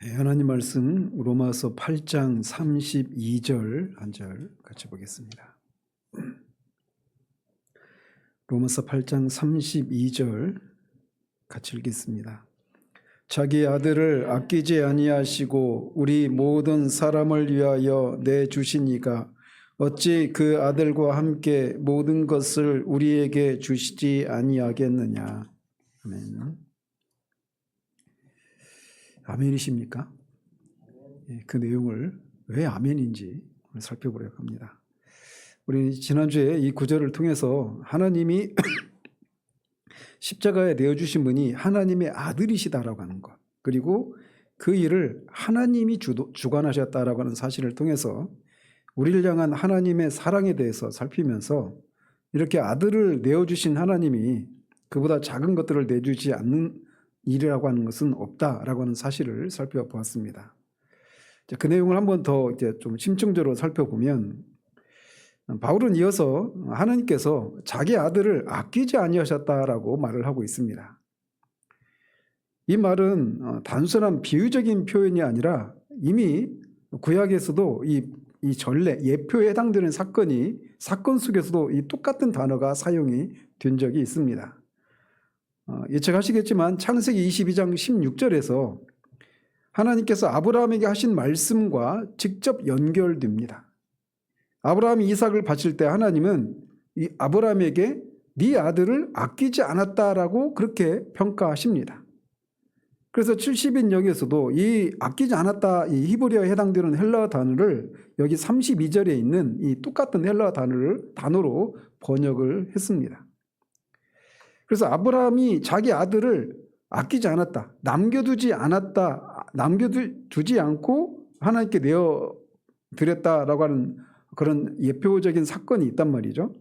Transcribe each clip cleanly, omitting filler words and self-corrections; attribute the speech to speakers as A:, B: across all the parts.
A: 하나님 말씀 로마서 8장 32절 한 절 같이 보겠습니다. 로마서 8장 32절 같이 읽겠습니다. 자기 아들을 아끼지 아니하시고 우리 모든 사람을 위하여 내주시니가 어찌 그 아들과 함께 모든 것을 우리에게 주시지 아니하겠느냐. 아멘. 아멘이십니까? 그 내용을 왜 아멘인지 오늘 살펴보려고 합니다. 우리 지난주에 이 구절을 통해서 하나님이 십자가에 내어주신 분이 하나님의 아들이시다라고 하는 것, 그리고 그 일을 하나님이 주관하셨다라고 하는 사실을 통해서 우리를 향한 하나님의 사랑에 대해서 살피면서 이렇게 아들을 내어주신 하나님이 그보다 작은 것들을 내주지 않는 일이라고 하는 것은 없다라고 하는 사실을 살펴보았습니다. 그 내용을 한번 더 이제 좀 심층적으로 살펴보면 바울은 이어서 하나님께서 자기 아들을 아끼지 아니하셨다라고 말을 하고 있습니다. 이 말은 단순한 비유적인 표현이 아니라 이미 구약에서도 이 전례, 예표에 해당되는 사건 속에서도 이 똑같은 단어가 사용이 된 적이 있습니다. 예측하시겠지만 창세기 22장 16절에서 하나님께서 아브라함에게 하신 말씀과 직접 연결됩니다. 아브라함이 이삭을 바칠 때 하나님은 이 아브라함에게 네 아들을 아끼지 않았다라고 그렇게 평가하십니다. 그래서 70인역에서도 이 아끼지 않았다, 이 히브리어에 해당되는 헬라어 단어를 여기 32절에 있는 이 똑같은 헬라어 단어로 번역을 했습니다. 그래서 아브라함이 자기 아들을 아끼지 않았다, 남겨두지 않고 하나님께 내어드렸다라고 하는 그런 예표적인 사건이 있단 말이죠.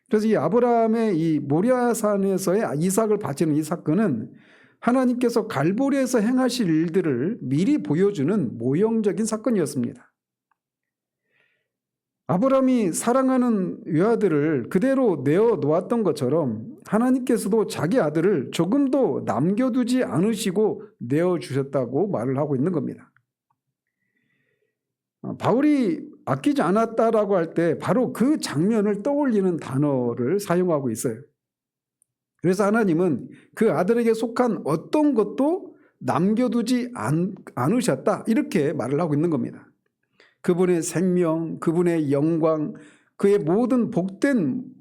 A: 그래서 이 아브라함의 이 모리아산에서의 이삭을 바치는 이 사건은 하나님께서 갈보리에서 행하실 일들을 미리 보여주는 모형적인 사건이었습니다. 아브라함이 사랑하는 외아들을 그대로 내어놓았던 것처럼 하나님께서도 자기 아들을 조금도 남겨두지 않으시고 내어주셨다고 말을 하고 있는 겁니다. 바울이 아끼지 않았다라고 할 때 바로 그 장면을 떠올리는 단어를 사용하고 있어요. 그래서 하나님은 그 아들에게 속한 어떤 것도 남겨두지 않으셨다, 이렇게 말을 하고 있는 겁니다. 그분의 생명, 그분의 영광, 그의 모든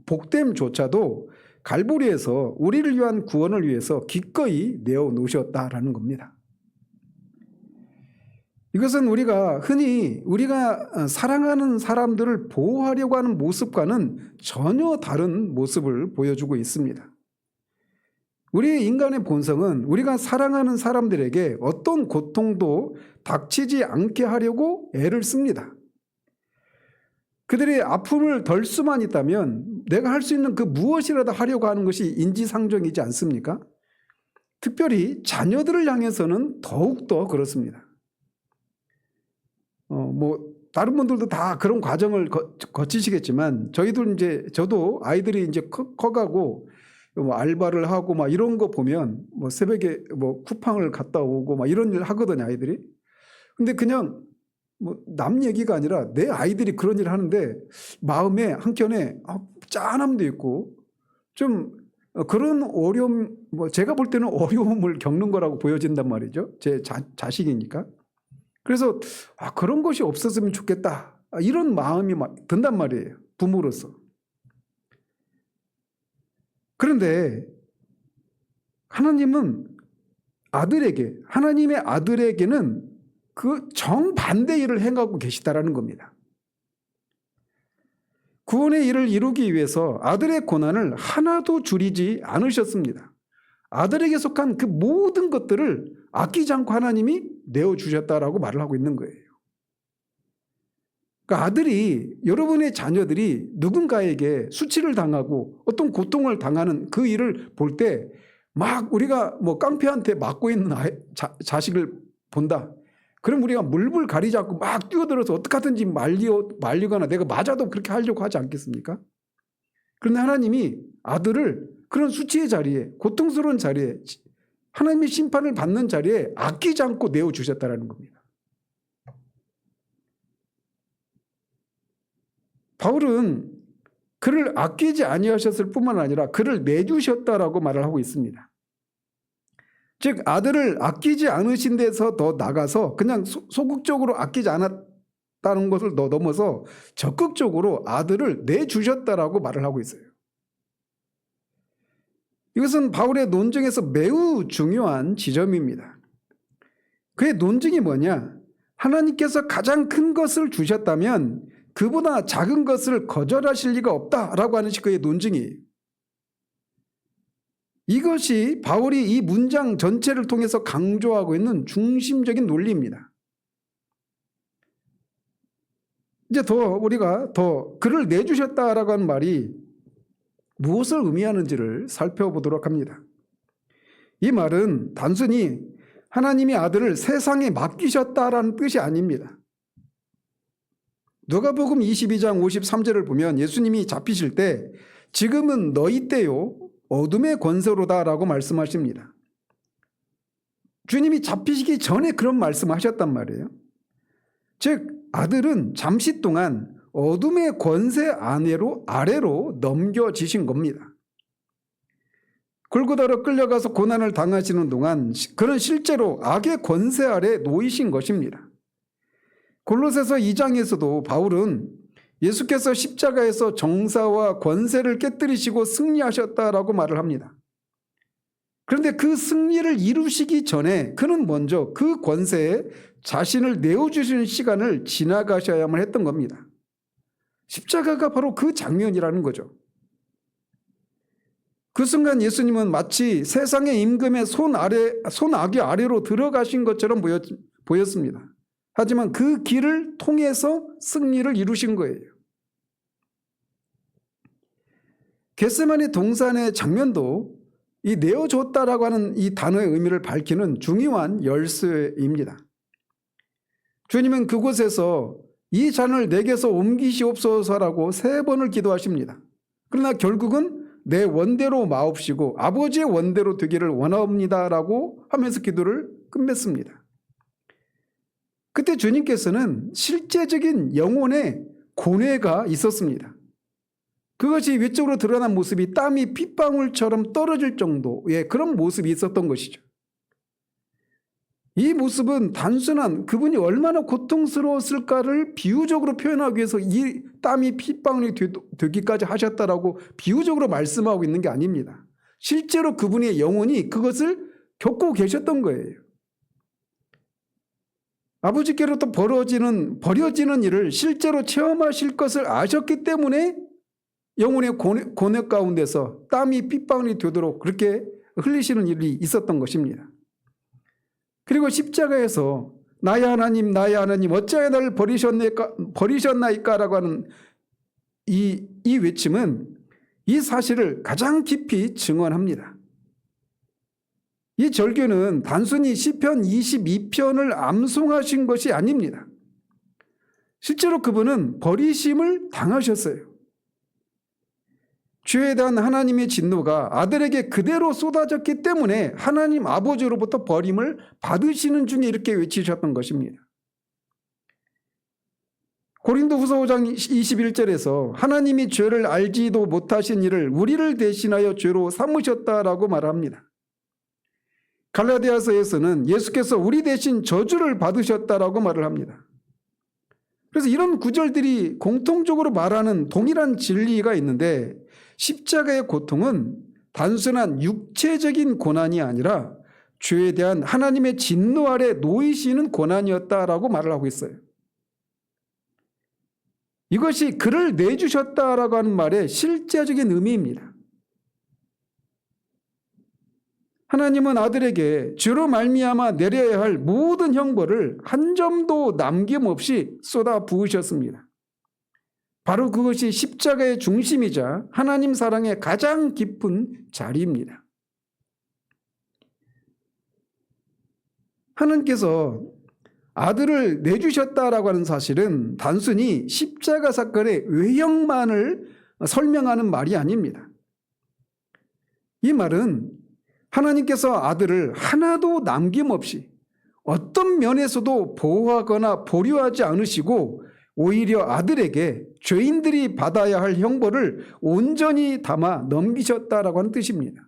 A: 복됨조차도 갈보리에서 우리를 위한 구원을 위해서 기꺼이 내어놓으셨다라는 겁니다. 이것은 우리가 흔히 우리가 사랑하는 사람들을 보호하려고 하는 모습과는 전혀 다른 모습을 보여주고 있습니다. 우리 인간의 본성은 우리가 사랑하는 사람들에게 어떤 고통도 닥치지 않게 하려고 애를 씁니다. 그들의 아픔을 덜 수만 있다면 내가 할 수 있는 그 무엇이라도 하려고 하는 것이 인지상정이지 않습니까? 특별히 자녀들을 향해서는 더욱더 그렇습니다. 다른 분들도 다 그런 과정을 거치시겠지만 저도 아이들이 이제 커가고 알바를 하고 막 이런 거 보면 새벽에 쿠팡을 갔다 오고 막 이런 일 하거든요, 아이들이. 근데 그냥 남 얘기가 아니라 내 아이들이 그런 일을 하는데 마음에 한켠에 짠함도 있고 좀 그런 어려움, 제가 볼 때는 어려움을 겪는 거라고 보여진단 말이죠. 제 자식이니까. 그래서 그런 것이 없었으면 좋겠다, 이런 마음이 든단 말이에요, 부모로서. 그런데 하나님의 아들에게는 그 정반대 일을 행하고 계시다라는 겁니다. 구원의 일을 이루기 위해서 아들의 고난을 하나도 줄이지 않으셨습니다. 아들에게 속한 그 모든 것들을 아끼지 않고 하나님이 내어주셨다라고 말을 하고 있는 거예요. 그러니까 여러분의 자녀들이 누군가에게 수치를 당하고 어떤 고통을 당하는 그 일을 볼 때 막 우리가 깡패한테 맞고 있는 자식을 본다. 그럼 우리가 물불 가리지 않고 막 뛰어들어서 어떻게든지 말리거나 내가 맞아도 그렇게 하려고 하지 않겠습니까? 그런데 하나님이 아들을 그런 수치의 자리에, 고통스러운 자리에 하나님의 심판을 받는 자리에 아끼지 않고 내어주셨다는 겁니다. 바울은 그를 아끼지 아니하셨을 뿐만 아니라 그를 내주셨다라고 말을 하고 있습니다. 즉 아들을 아끼지 않으신 데서 더 나가서 그냥 소극적으로 아끼지 않았다는 것을 더 넘어서 적극적으로 아들을 내주셨다라고 말을 하고 있어요. 이것은 바울의 논증에서 매우 중요한 지점입니다. 그의 논증이 뭐냐? 하나님께서 가장 큰 것을 주셨다면 그보다 작은 것을 거절하실 리가 없다라고 하는 것이 그의 논증이에요. 이것이 바울이 이 문장 전체를 통해서 강조하고 있는 중심적인 논리입니다. 이제 우리가 그를 내주셨다라고 하는 말이 무엇을 의미하는지를 살펴보도록 합니다. 이 말은 단순히 하나님이 아들을 세상에 맡기셨다라는 뜻이 아닙니다. 누가복음 22장 53절을 보면 예수님이 잡히실 때 지금은 너희 때요 어둠의 권세로다라고 말씀하십니다. 주님이 잡히시기 전에 그런 말씀하셨단 말이에요. 즉 아들은 잠시 동안 어둠의 권세 아래로 넘겨지신 겁니다. 골고다로 끌려가서 고난을 당하시는 동안 그는 실제로 악의 권세 아래 놓이신 것입니다. 골로새서 2장에서도 바울은 예수께서 십자가에서 정사와 권세를 깨뜨리시고 승리하셨다라고 말을 합니다. 그런데 그 승리를 이루시기 전에 그는 먼저 그 권세에 자신을 내어주시는 시간을 지나가셔야만 했던 겁니다. 십자가가 바로 그 장면이라는 거죠. 그 순간 예수님은 마치 세상의 임금의 손아귀 아래로 들어가신 것처럼 보였습니다. 하지만 그 길을 통해서 승리를 이루신 거예요. 겟세마네 동산의 장면도 이 내어줬다라고 하는 이 단어의 의미를 밝히는 중요한 열쇠입니다. 주님은 그곳에서 이 잔을 내게서 옮기시옵소서라고 3번을 기도하십니다. 그러나 결국은 내 원대로 마옵시고 아버지의 원대로 되기를 원하옵니다라고 하면서 기도를 끝맺습니다. 그때 주님께서는 실제적인 영혼의 고뇌가 있었습니다. 그것이 외적으로 드러난 모습이 땀이 핏방울처럼 떨어질 정도의 그런 모습이 있었던 것이죠. 이 모습은 단순한 그분이 얼마나 고통스러웠을까를 비유적으로 표현하기 위해서 이 땀이 핏방울이 되기까지 하셨다라고 비유적으로 말씀하고 있는 게 아닙니다. 실제로 그분의 영혼이 그것을 겪고 계셨던 거예요. 아버지께로부터 버려지는 일을 실제로 체험하실 것을 아셨기 때문에 영혼의 고뇌 가운데서 땀이 핏방울이 되도록 그렇게 흘리시는 일이 있었던 것입니다. 그리고 십자가에서 나의 하나님 어찌하여 나를 버리셨나이까라고 하는 이 외침은 이 사실을 가장 깊이 증언합니다. 이 절규는 단순히 시편 22편을 암송하신 것이 아닙니다. 실제로 그분은 버리심을 당하셨어요. 죄에 대한 하나님의 진노가 아들에게 그대로 쏟아졌기 때문에 하나님 아버지로부터 버림을 받으시는 중에 이렇게 외치셨던 것입니다. 고린도후서 5장 21절에서 하나님이 죄를 알지도 못하신 이를 우리를 대신하여 죄로 삼으셨다라고 말합니다. 갈라디아서에서는 예수께서 우리 대신 저주를 받으셨다라고 말을 합니다. 그래서 이런 구절들이 공통적으로 말하는 동일한 진리가 있는데 십자가의 고통은 단순한 육체적인 고난이 아니라 죄에 대한 하나님의 진노 아래 놓이시는 고난이었다라고 말을 하고 있어요. 이것이 그를 내주셨다라고 하는 말의 실제적인 의미입니다. 하나님은 아들에게 죄로 말미암아 내려야 할 모든 형벌을 한 점도 남김없이 쏟아 부으셨습니다. 바로 그것이 십자가의 중심이자 하나님 사랑의 가장 깊은 자리입니다. 하나님께서 아들을 내주셨다라고 하는 사실은 단순히 십자가 사건의 외형만을 설명하는 말이 아닙니다. 이 말은 하나님께서 아들을 하나도 남김없이 어떤 면에서도 보호하거나 보류하지 않으시고 오히려 아들에게 죄인들이 받아야 할 형벌을 온전히 담아 넘기셨다라고 하는 뜻입니다.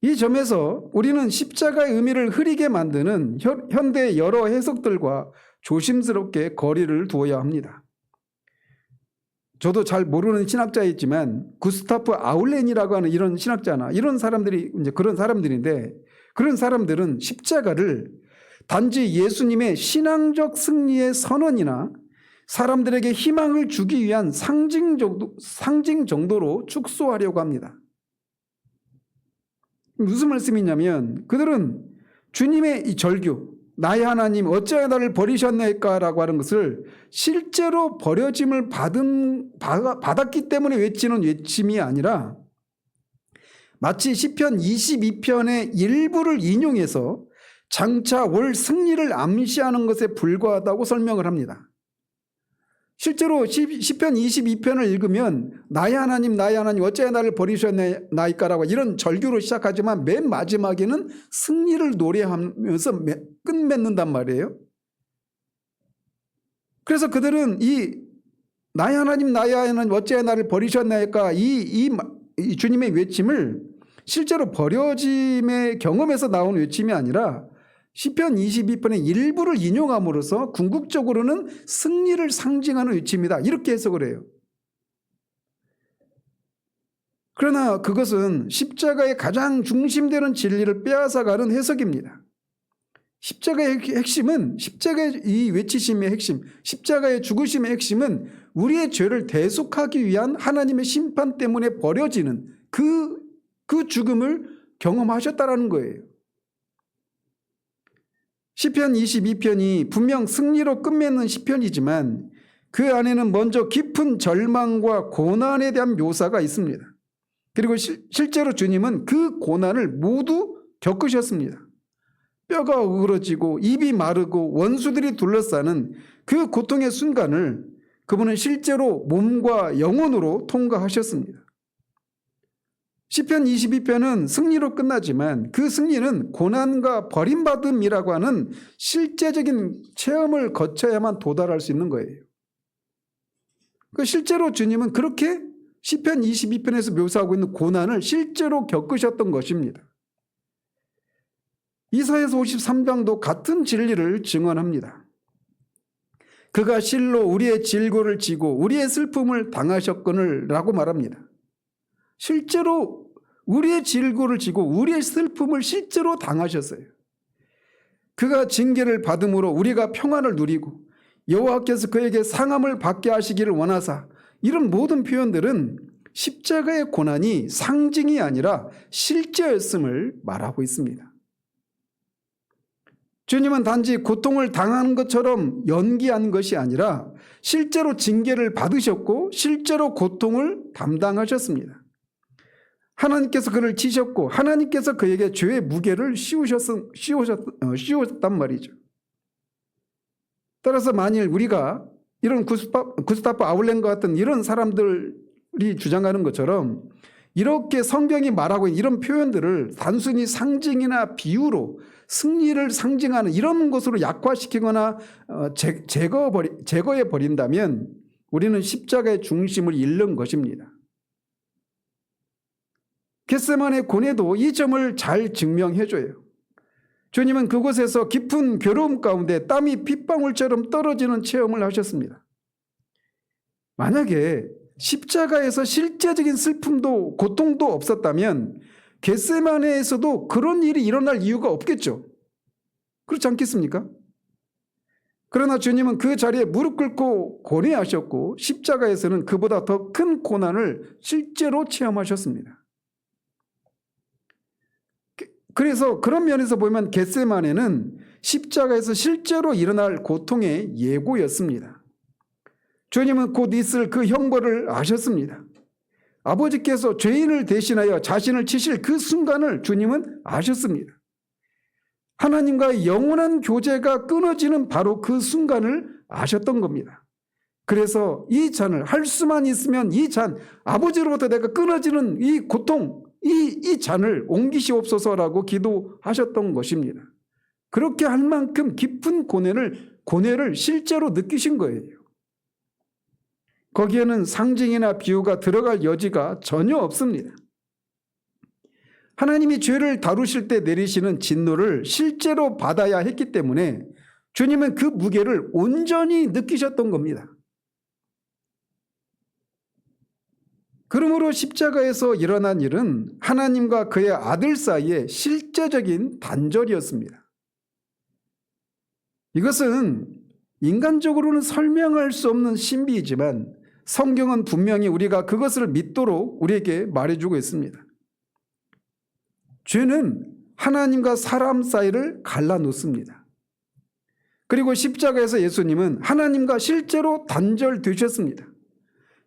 A: 이 점에서 우리는 십자가의 의미를 흐리게 만드는 현대의 여러 해석들과 조심스럽게 거리를 두어야 합니다. 저도 잘 모르는 신학자이지만 구스타프 아울렌이라고 하는 이런 신학자나 이런 사람들이 이제 그런 사람들인데, 그런 사람들은 십자가를 단지 예수님의 신앙적 승리의 선언이나 사람들에게 희망을 주기 위한 상징 정도로 축소하려고 합니다. 무슨 말씀이냐면 그들은 주님의 이 절규, 나의 하나님 어찌하여 나를 버리셨나이까 라고 하는 것을 실제로 버려짐을 받았기 때문에 외치는 외침이 아니라 마치 시편 22편의 일부를 인용해서 장차 올 승리를 암시하는 것에 불과하다고 설명을 합니다. 실제로 시편 22편을 읽으면 나의 하나님 어찌하여 나를 버리셨나이까라고 이런 절규로 시작하지만 맨 마지막에는 승리를 노래하면서 끝맺는단 말이에요. 그래서 그들은 이 나의 하나님 어찌하여 나를 버리셨나이까 이 주님의 외침을 실제로 버려짐의 경험에서 나온 외침이 아니라 시편 22편의 일부를 인용함으로써 궁극적으로는 승리를 상징하는 외침이다, 이렇게 해석을 해요. 그러나 그것은 십자가의 가장 중심되는 진리를 빼앗아가는 해석입니다. 십자가의 핵심은, 십자가의 이 외치심의 핵심, 십자가의 죽으심의 핵심은 우리의 죄를 대속하기 위한 하나님의 심판 때문에 버려지는 그 죽음을 경험하셨다라는 거예요. 시편 22편이 분명 승리로 끝맺는 시편이지만 그 안에는 먼저 깊은 절망과 고난에 대한 묘사가 있습니다. 그리고 실제로 주님은 그 고난을 모두 겪으셨습니다. 뼈가 으그러지고 입이 마르고 원수들이 둘러싸는 그 고통의 순간을 그분은 실제로 몸과 영혼으로 통과하셨습니다. 시편 22편은 승리로 끝나지만 그 승리는 고난과 버림받음이라고 하는 실제적인 체험을 거쳐야만 도달할 수 있는 거예요. 실제로 주님은 그렇게 시편 22편에서 묘사하고 있는 고난을 실제로 겪으셨던 것입니다. 이사야서 53장도 같은 진리를 증언합니다. 그가 실로 우리의 질고를 지고 우리의 슬픔을 당하셨거늘 라고 말합니다. 실제로 우리의 질고를 지고 우리의 슬픔을 실제로 당하셨어요. 그가 징계를 받음으로 우리가 평안을 누리고 여호와께서 그에게 상함을 받게 하시기를 원하사, 이런 모든 표현들은 십자가의 고난이 상징이 아니라 실제였음을 말하고 있습니다. 주님은 단지 고통을 당하는 것처럼 연기한 것이 아니라 실제로 징계를 받으셨고 실제로 고통을 담당하셨습니다. 하나님께서 그를 치셨고 하나님께서 그에게 죄의 무게를 씌우셨단 말이죠. 따라서 만일 우리가 이런 구스타프 아울렌과 같은 이런 사람들이 주장하는 것처럼 이렇게 성경이 말하고 있는 이런 표현들을 단순히 상징이나 비유로 승리를 상징하는 이런 것으로 약화시키거나 제거해 버린다면 우리는 십자가의 중심을 잃는 것입니다. 겟세마네 고뇌도 이 점을 잘 증명해줘요. 주님은 그곳에서 깊은 괴로움 가운데 땀이 핏방울처럼 떨어지는 체험을 하셨습니다. 만약에 십자가에서 실제적인 슬픔도 고통도 없었다면 겟세마네에서도 그런 일이 일어날 이유가 없겠죠. 그렇지 않겠습니까? 그러나 주님은 그 자리에 무릎 꿇고 고뇌하셨고 십자가에서는 그보다 더 큰 고난을 실제로 체험하셨습니다. 그래서 그런 면에서 보면 겟세마네는 십자가에서 실제로 일어날 고통의 예고였습니다. 주님은 곧 있을 그 형벌을 아셨습니다. 아버지께서 죄인을 대신하여 자신을 치실 그 순간을 주님은 아셨습니다. 하나님과의 영원한 교제가 끊어지는 바로 그 순간을 아셨던 겁니다. 그래서 이 잔을 할 수만 있으면 이 잔, 아버지로부터 내가 끊어지는 이 고통, 이 잔을 옮기시옵소서라고 기도하셨던 것입니다. 그렇게 할 만큼 깊은 고뇌를 실제로 느끼신 거예요. 거기에는 상징이나 비유가 들어갈 여지가 전혀 없습니다. 하나님이 죄를 다루실 때 내리시는 진노를 실제로 받아야 했기 때문에 주님은 그 무게를 온전히 느끼셨던 겁니다. 그러므로 십자가에서 일어난 일은 하나님과 그의 아들 사이의 실제적인 단절이었습니다. 이것은 인간적으로는 설명할 수 없는 신비이지만 성경은 분명히 우리가 그것을 믿도록 우리에게 말해주고 있습니다. 죄는 하나님과 사람 사이를 갈라놓습니다. 그리고 십자가에서 예수님은 하나님과 실제로 단절되셨습니다.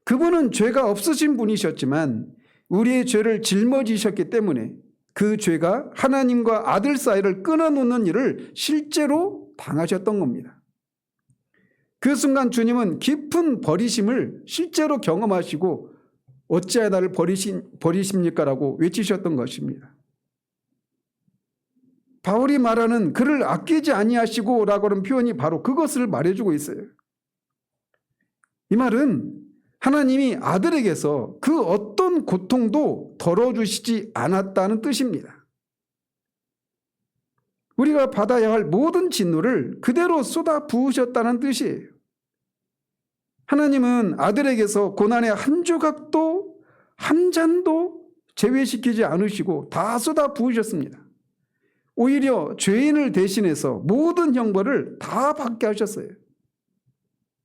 A: 그분은 죄가 없으신 분이셨지만 우리의 죄를 짊어지셨기 때문에 그 죄가 하나님과 아들 사이를 끊어놓는 일을 실제로 당하셨던 겁니다. 그 순간 주님은 깊은 버리심을 실제로 경험하시고 어찌하여 나를 버리십니까? 라고 외치셨던 것입니다. 바울이 말하는 그를 아끼지 아니하시고 라고 하는 표현이 바로 그것을 말해주고 있어요. 이 말은 하나님이 아들에게서 그 어떤 고통도 덜어주시지 않았다는 뜻입니다. 우리가 받아야 할 모든 진노를 그대로 쏟아 부으셨다는 뜻이에요. 하나님은 아들에게서 고난의 한 조각도 한 잔도 제외시키지 않으시고 다 쏟아 부으셨습니다. 오히려 죄인을 대신해서 모든 형벌을 다 받게 하셨어요.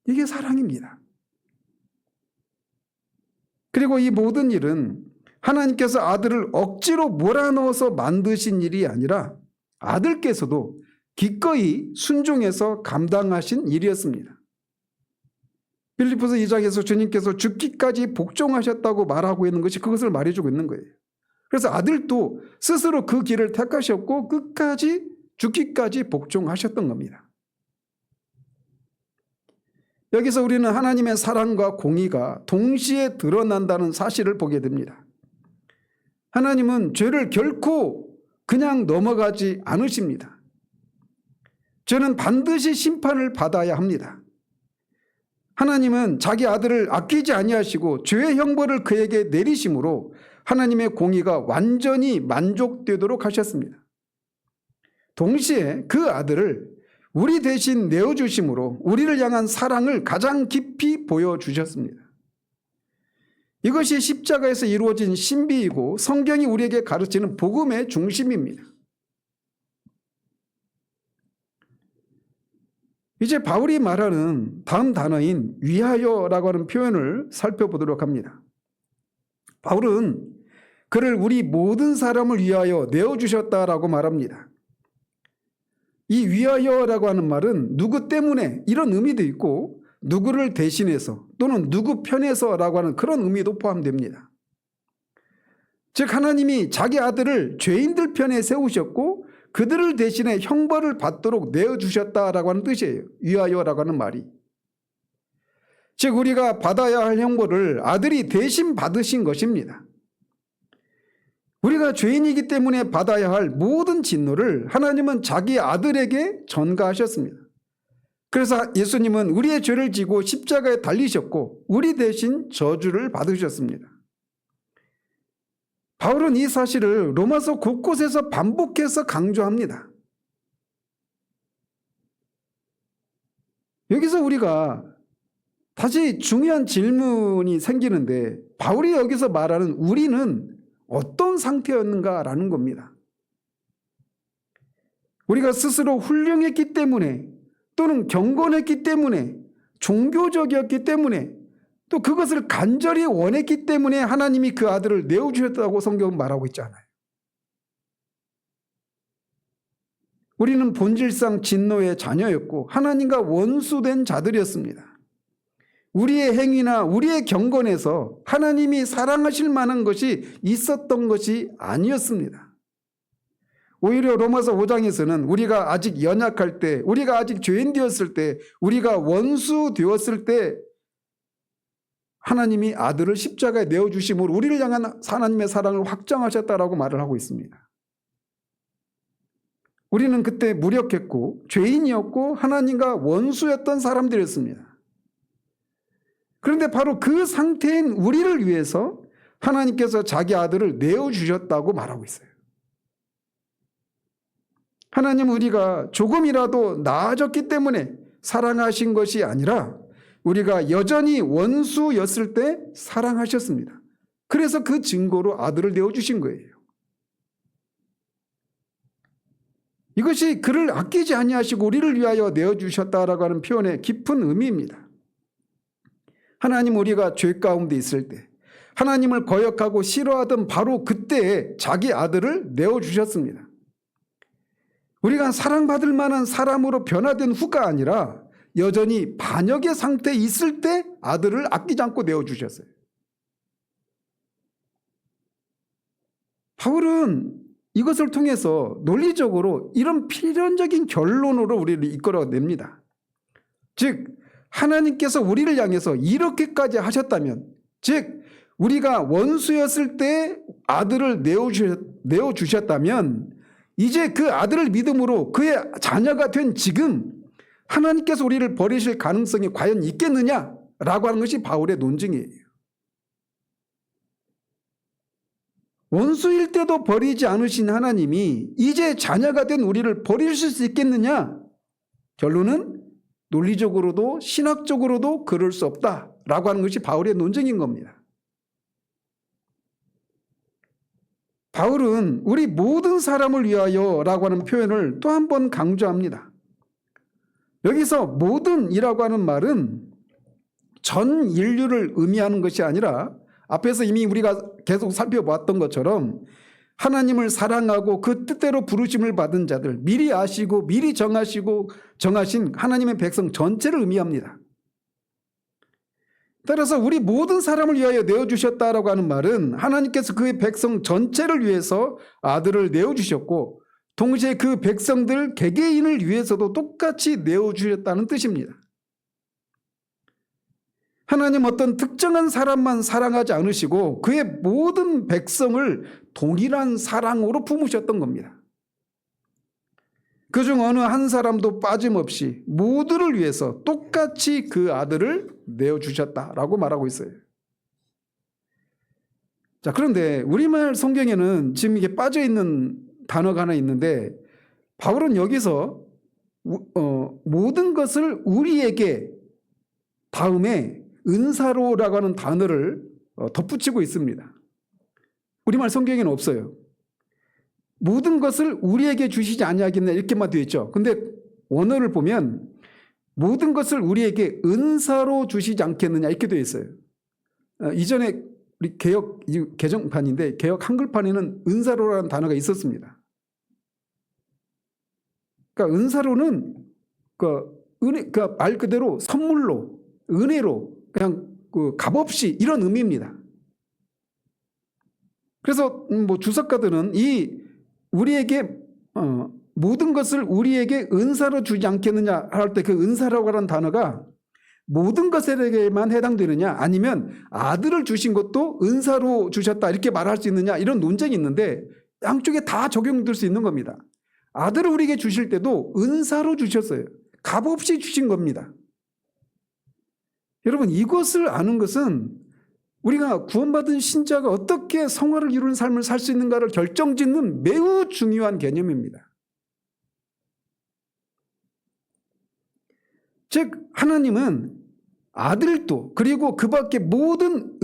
A: 이게 사랑입니다. 그리고 이 모든 일은 하나님께서 아들을 억지로 몰아넣어서 만드신 일이 아니라 아들께서도 기꺼이 순종해서 감당하신 일이었습니다. 빌립보서 2장에서 주님께서 죽기까지 복종하셨다고 말하고 있는 것이 그것을 말해주고 있는 거예요. 그래서 아들도 스스로 그 길을 택하셨고 끝까지 죽기까지 복종하셨던 겁니다. 여기서 우리는 하나님의 사랑과 공의가 동시에 드러난다는 사실을 보게 됩니다. 하나님은 죄를 결코 그냥 넘어가지 않으십니다. 죄는 반드시 심판을 받아야 합니다. 하나님은 자기 아들을 아끼지 아니하시고 죄의 형벌을 그에게 내리심으로 하나님의 공의가 완전히 만족되도록 하셨습니다. 동시에 그 아들을 우리 대신 내어주심으로 우리를 향한 사랑을 가장 깊이 보여주셨습니다. 이것이 십자가에서 이루어진 신비이고 성경이 우리에게 가르치는 복음의 중심입니다. 이제 바울이 말하는 다음 단어인 위하여라고 하는 표현을 살펴보도록 합니다. 바울은 그를 우리 모든 사람을 위하여 내어주셨다라고 말합니다. 이 위하여라고 하는 말은 누구 때문에 이런 의미도 있고 누구를 대신해서 또는 누구 편에서라고 하는 그런 의미도 포함됩니다. 즉 하나님이 자기 아들을 죄인들 편에 세우셨고 그들을 대신해 형벌을 받도록 내어주셨다라고 하는 뜻이에요. 위하여라고 하는 말이. 즉 우리가 받아야 할 형벌을 아들이 대신 받으신 것입니다. 우리가 죄인이기 때문에 받아야 할 모든 진노를 하나님은 자기 아들에게 전가하셨습니다. 그래서 예수님은 우리의 죄를 지고 십자가에 달리셨고 우리 대신 저주를 받으셨습니다. 바울은 이 사실을 로마서 곳곳에서 반복해서 강조합니다. 여기서 우리가 다시 중요한 질문이 생기는데 바울이 여기서 말하는 우리는 어떤 상태였는가라는 겁니다. 우리가 스스로 훌륭했기 때문에 또는 경건했기 때문에 종교적이었기 때문에 또 그것을 간절히 원했기 때문에 하나님이 그 아들을 내어주셨다고 성경은 말하고 있잖아요. 우리는 본질상 진노의 자녀였고 하나님과 원수된 자들이었습니다. 우리의 행위나 우리의 경건에서 하나님이 사랑하실 만한 것이 있었던 것이 아니었습니다. 오히려 로마서 5장에서는 우리가 아직 연약할 때, 우리가 아직 죄인 되었을 때, 우리가 원수 되었을 때 하나님이 아들을 십자가에 내어주심으로 우리를 향한 하나님의 사랑을 확정하셨다라고 말을 하고 있습니다. 우리는 그때 무력했고 죄인이었고 하나님과 원수였던 사람들이었습니다. 그런데 바로 그 상태인 우리를 위해서 하나님께서 자기 아들을 내어주셨다고 말하고 있어요. 하나님 우리가 조금이라도 나아졌기 때문에 사랑하신 것이 아니라 우리가 여전히 원수였을 때 사랑하셨습니다. 그래서 그 증거로 아들을 내어주신 거예요. 이것이 그를 아끼지 아니하시고 우리를 위하여 내어주셨다라고 하는 표현의 깊은 의미입니다. 하나님 우리가 죄 가운데 있을 때 하나님을 거역하고 싫어하던 바로 그때에 자기 아들을 내어주셨습니다. 우리가 사랑받을 만한 사람으로 변화된 후가 아니라 여전히 반역의 상태에 있을 때 아들을 아끼지 않고 내어주셨어요. 바울은 이것을 통해서 논리적으로 이런 필연적인 결론으로 우리를 이끌어냅니다. 즉 하나님께서 우리를 향해서 이렇게까지 하셨다면, 즉 우리가 원수였을 때 아들을 내어주셨다면 이제 그 아들을 믿음으로 그의 자녀가 된 지금 하나님께서 우리를 버리실 가능성이 과연 있겠느냐라고 하는 것이 바울의 논증이에요. 원수일 때도 버리지 않으신 하나님이 이제 자녀가 된 우리를 버리실 수 있겠느냐? 결론은 논리적으로도 신학적으로도 그럴 수 없다라고 하는 것이 바울의 논증인 겁니다. 바울은 우리 모든 사람을 위하여라고 하는 표현을 또 한 번 강조합니다. 여기서 모든이라고 하는 말은 전 인류를 의미하는 것이 아니라 앞에서 이미 우리가 계속 살펴보았던 것처럼 하나님을 사랑하고 그 뜻대로 부르심을 받은 자들, 미리 아시고 미리 정하신 하나님의 백성 전체를 의미합니다. 따라서 우리 모든 사람을 위하여 내어주셨다라고 하는 말은 하나님께서 그의 백성 전체를 위해서 아들을 내어주셨고 동시에 그 백성들 개개인을 위해서도 똑같이 내어주셨다는 뜻입니다. 하나님 어떤 특정한 사람만 사랑하지 않으시고 그의 모든 백성을 동일한 사랑으로 품으셨던 겁니다. 그중 어느 한 사람도 빠짐없이 모두를 위해서 똑같이 그 아들을 내어주셨다라고 말하고 있어요. 자, 그런데 우리말 성경에는 지금 이게 빠져있는 단어가 하나 있는데 바울은 여기서 모든 것을 우리에게 다음에 은사로라고 하는 단어를 덧붙이고 있습니다. 우리말 성경에는 없어요. 모든 것을 우리에게 주시지 아니하겠나 이렇게만 되어 있죠. 근데 원어를 보면 모든 것을 우리에게 은사로 주시지 않겠느냐 이렇게 되어 있어요. 이전에 우리 개역 개정판인데 개역 한글판에는 은사로라는 단어가 있었습니다. 그러니까 은사로는 말 그대로 선물로, 은혜로, 그냥 값없이 이런 의미입니다. 그래서 주석가들은 이 우리에게 모든 것을 우리에게 은사로 주지 않겠느냐 할 때 그 은사라고 하는 단어가 모든 것에게만 해당되느냐 아니면 아들을 주신 것도 은사로 주셨다 이렇게 말할 수 있느냐 이런 논쟁이 있는데 양쪽에 다 적용될 수 있는 겁니다. 아들을 우리에게 주실 때도 은사로 주셨어요. 값없이 주신 겁니다. 여러분 이것을 아는 것은 우리가 구원받은 신자가 어떻게 성화를 이루는 삶을 살 수 있는가를 결정짓는 매우 중요한 개념입니다. 즉 하나님은 아들도 그리고 그 밖에 모든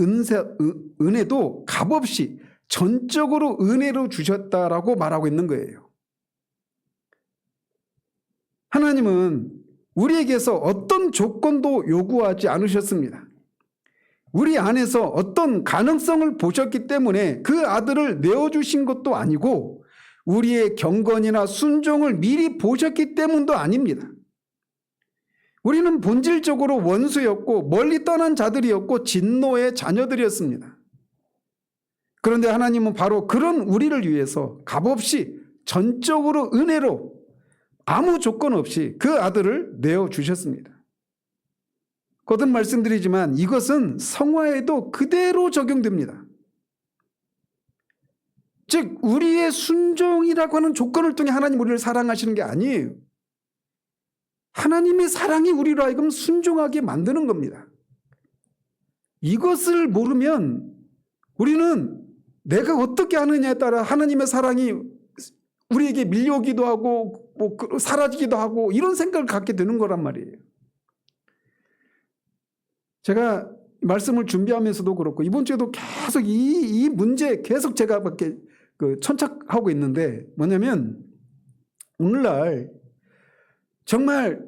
A: 은혜도 값없이 전적으로 은혜로 주셨다라고 말하고 있는 거예요. 하나님은 우리에게서 어떤 조건도 요구하지 않으셨습니다. 우리 안에서 어떤 가능성을 보셨기 때문에 그 아들을 내어주신 것도 아니고 우리의 경건이나 순종을 미리 보셨기 때문도 아닙니다. 우리는 본질적으로 원수였고 멀리 떠난 자들이었고 진노의 자녀들이었습니다. 그런데 하나님은 바로 그런 우리를 위해서 값없이 전적으로 은혜로 아무 조건 없이 그 아들을 내어주셨습니다. 거듭 말씀드리지만 이것은 성화에도 그대로 적용됩니다. 즉 우리의 순종이라고 하는 조건을 통해 하나님 우리를 사랑하시는 게 아니에요. 하나님의 사랑이 우리로 하여금 순종하게 만드는 겁니다. 이것을 모르면 우리는 내가 어떻게 하느냐에 따라 하나님의 사랑이 우리에게 밀려오기도 하고 사라지기도 하고 이런 생각을 갖게 되는 거란 말이에요. 제가 말씀을 준비하면서도 그렇고 이번 주에도 계속 이 문제 계속 제가 밖에 천착하고 있는데 뭐냐면 오늘날 정말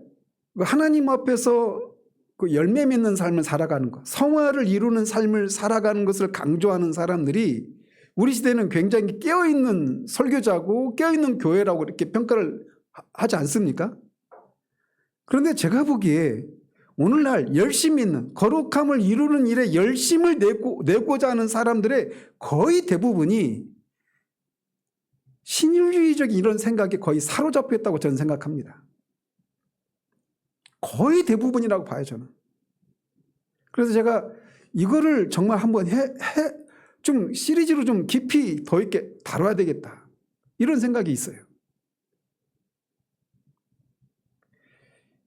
A: 하나님 앞에서 그 열매 맺는 삶을 살아가는 것, 성화를 이루는 삶을 살아가는 것을 강조하는 사람들이 우리 시대는 굉장히 깨어있는 설교자고 깨어있는 교회라고 이렇게 평가를 하지 않습니까? 그런데 제가 보기에 오늘날 열심히 있는 거룩함을 이루는 일에 열심을 내고자 하는 사람들의 거의 대부분이 신율주의적인 이런 생각에 거의 사로잡혀 있다고 저는 생각합니다. 거의 대부분이라고 봐요, 저는. 그래서 제가 이거를 정말 한번 좀 시리즈로 좀 깊이 더 있게 다뤄야 되겠다. 이런 생각이 있어요.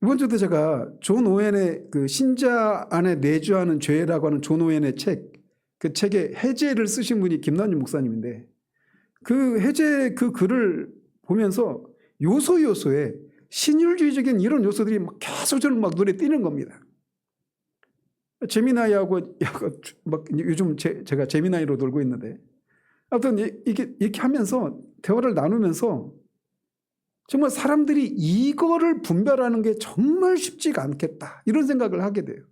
A: 이번 주도 제가 존 오웬의 그 신자 안에 내주하는 죄라고 하는 존 오웬의 그 책에 해제를 쓰신 분이 김남준 목사님인데 그 해제 그 글을 보면서 요소요소에 신율주의적인 이런 요소들이 막 계속 저는 막 눈에 띄는 겁니다. 제미나이하고 막 요즘 제가 제미나이로 놀고 있는데 아무튼 이렇게 하면서 대화를 나누면서 정말 사람들이 이거를 분별하는 게 정말 쉽지가 않겠다 이런 생각을 하게 돼요.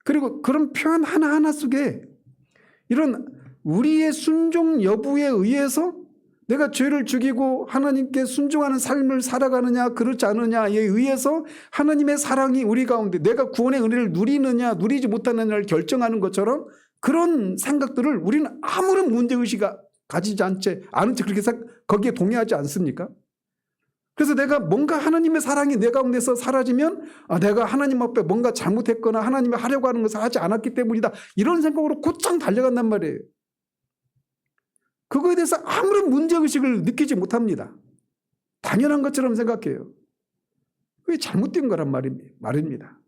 A: 그리고 그런 표현 하나하나 속에 이런 우리의 순종 여부에 의해서 내가 죄를 죽이고 하나님께 순종하는 삶을 살아가느냐 그렇지 않느냐에 의해서 하나님의 사랑이 우리 가운데 내가 구원의 은혜를 누리느냐 누리지 못하느냐를 결정하는 것처럼 그런 생각들을 우리는 아무런 문제의식이 가지지 않은 채 그렇게 거기에 동의하지 않습니까? 그래서 내가 뭔가 하나님의 사랑이 내 가운데서 사라지면 내가 하나님 앞에 뭔가 잘못했거나 하나님이 하려고 하는 것을 하지 않았기 때문이다 이런 생각으로 곧장 달려간단 말이에요. 그거에 대해서 아무런 문제의식을 느끼지 못합니다. 당연한 것처럼 생각해요. 그게 잘못된 거란 말입니다.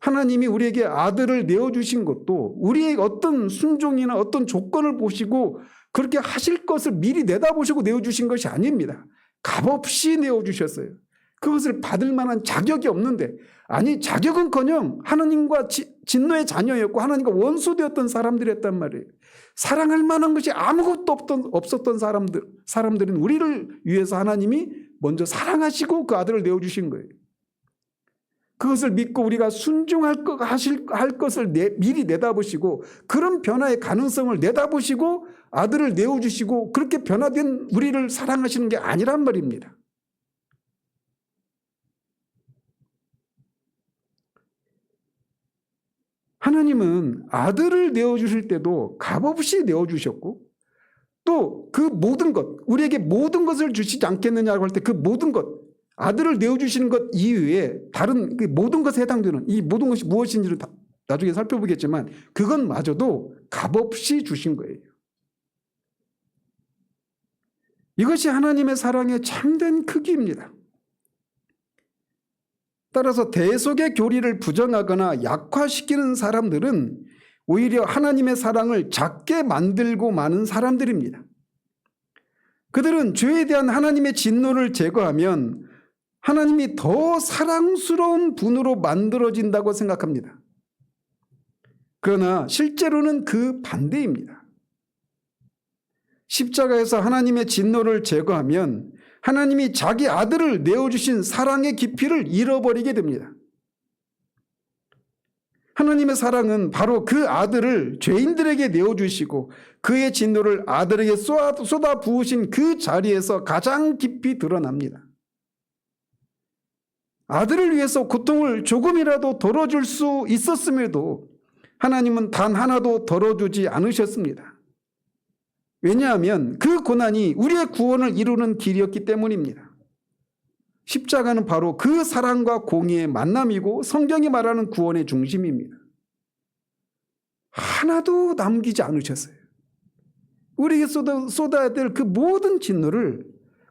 A: 하나님이 우리에게 아들을 내어주신 것도 우리의 어떤 순종이나 어떤 조건을 보시고 그렇게 하실 것을 미리 내다보시고 내어주신 것이 아닙니다. 값없이 내어주셨어요. 그것을 받을 만한 자격이 없는데 아니 자격은커녕 하나님과 진노의 자녀였고 하나님과 원수되었던 사람들이었단 말이에요. 사랑할 만한 것이 아무것도 없었던 사람들은 우리를 위해서 하나님이 먼저 사랑하시고 그 아들을 내어주신 거예요. 그것을 믿고 우리가 순종할 것을 미리 내다보시고 그런 변화의 가능성을 내다보시고 아들을 내어주시고 그렇게 변화된 우리를 사랑하시는 게 아니란 말입니다. 하나님은 아들을 내어주실 때도 값없이 내어주셨고 또 그 모든 것 우리에게 모든 것을 주시지 않겠느냐고 할 때 그 모든 것 아들을 내어주시는 것 이외에 다른 그 모든 것에 해당되는 이 모든 것이 무엇인지를 나중에 살펴보겠지만 그것마저도 값없이 주신 거예요. 이것이 하나님의 사랑의 참된 크기입니다. 따라서 대속의 교리를 부정하거나 약화시키는 사람들은 오히려 하나님의 사랑을 작게 만들고 마는 사람들입니다. 그들은 죄에 대한 하나님의 진노를 제거하면 하나님이 더 사랑스러운 분으로 만들어진다고 생각합니다. 그러나 실제로는 그 반대입니다. 십자가에서 하나님의 진노를 제거하면 하나님이 자기 아들을 내어주신 사랑의 깊이를 잃어버리게 됩니다. 하나님의 사랑은 바로 그 아들을 죄인들에게 내어주시고 그의 진노를 아들에게 쏟아 부으신 그 자리에서 가장 깊이 드러납니다. 아들을 위해서 고통을 조금이라도 덜어줄 수 있었음에도 하나님은 단 하나도 덜어주지 않으셨습니다. 왜냐하면 그 고난이 우리의 구원을 이루는 길이었기 때문입니다. 십자가는 바로 그 사랑과 공의의 만남이고 성경이 말하는 구원의 중심입니다. 하나도 남기지 않으셨어요. 우리에게 쏟아야 될 그 모든 진노를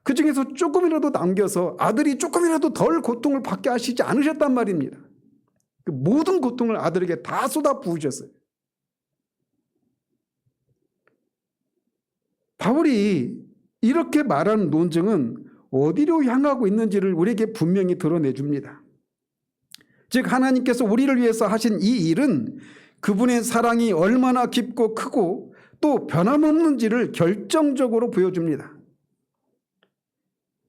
A: 그 중에서 조금이라도 남겨서 아들이 조금이라도 덜 고통을 받게 하시지 않으셨단 말입니다. 그 모든 고통을 아들에게 다 쏟아 부으셨어요. 바울이 이렇게 말하는 논증은 어디로 향하고 있는지를 우리에게 분명히 드러내줍니다. 즉 하나님께서 우리를 위해서 하신 이 일은 그분의 사랑이 얼마나 깊고 크고 또 변함없는지를 결정적으로 보여줍니다.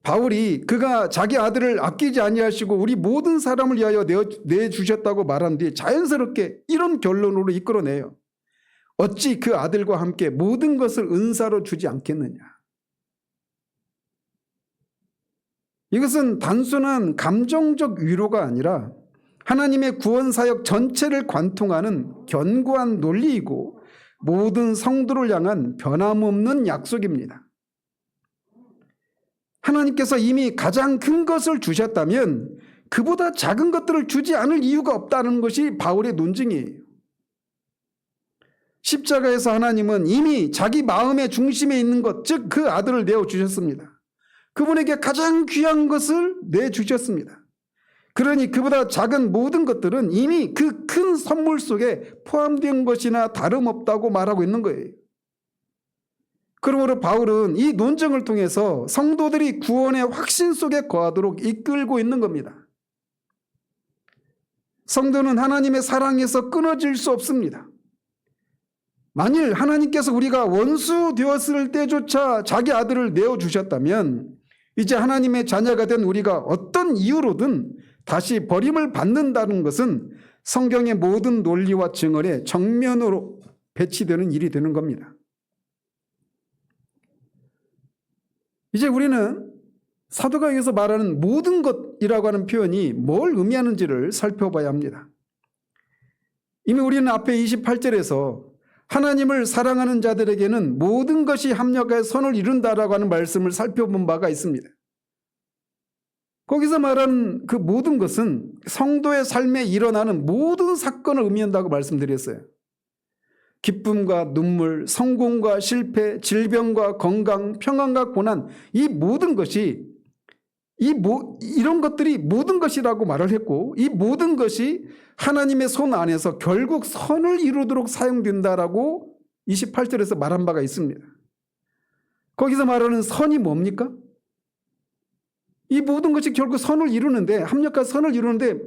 A: 바울이 그가 자기 아들을 아끼지 아니하시고 우리 모든 사람을 위하여 내주셨다고 말한 뒤 자연스럽게 이런 결론으로 이끌어내요. 어찌 그 아들과 함께 모든 것을 은사로 주지 않겠느냐. 이것은 단순한 감정적 위로가 아니라 하나님의 구원사역 전체를 관통하는 견고한 논리이고 모든 성도를 향한 변함없는 약속입니다. 하나님께서 이미 가장 큰 것을 주셨다면 그보다 작은 것들을 주지 않을 이유가 없다는 것이 바울의 논증이에요. 십자가에서 하나님은 이미 자기 마음의 중심에 있는 것, 즉 그 아들을 내어주셨습니다. 그분에게 가장 귀한 것을 내주셨습니다. 그러니 그보다 작은 모든 것들은 이미 그 큰 선물 속에 포함된 것이나 다름없다고 말하고 있는 거예요. 그러므로 바울은 이 논증을 통해서 성도들이 구원의 확신 속에 거하도록 이끌고 있는 겁니다. 성도는 하나님의 사랑에서 끊어질 수 없습니다. 만일 하나님께서 우리가 원수 되었을 때조차 자기 아들을 내어주셨다면 이제 하나님의 자녀가 된 우리가 어떤 이유로든 다시 버림을 받는다는 것은 성경의 모든 논리와 증언에 정면으로 배치되는 일이 되는 겁니다. 이제 우리는 사도가 여기서 말하는 모든 것이라고 하는 표현이 뭘 의미하는지를 살펴봐야 합니다. 이미 우리는 앞에 28절에서 하나님을 사랑하는 자들에게는 모든 것이 합력하여 선을 이룬다라고 하는 말씀을 살펴본 바가 있습니다. 거기서 말하는 그 모든 것은 성도의 삶에 일어나는 모든 사건을 의미한다고 말씀드렸어요. 기쁨과 눈물, 성공과 실패, 질병과 건강, 평안과 고난, 이 모든 것이 이런 것들이 모든 것이라고 말을 했고 이 모든 것이 하나님의 손 안에서 결국 선을 이루도록 사용된다라고 28절에서 말한 바가 있습니다. 거기서 말하는 선이 뭡니까? 이 모든 것이 결국 선을 이루는데 합력한 선을 이루는데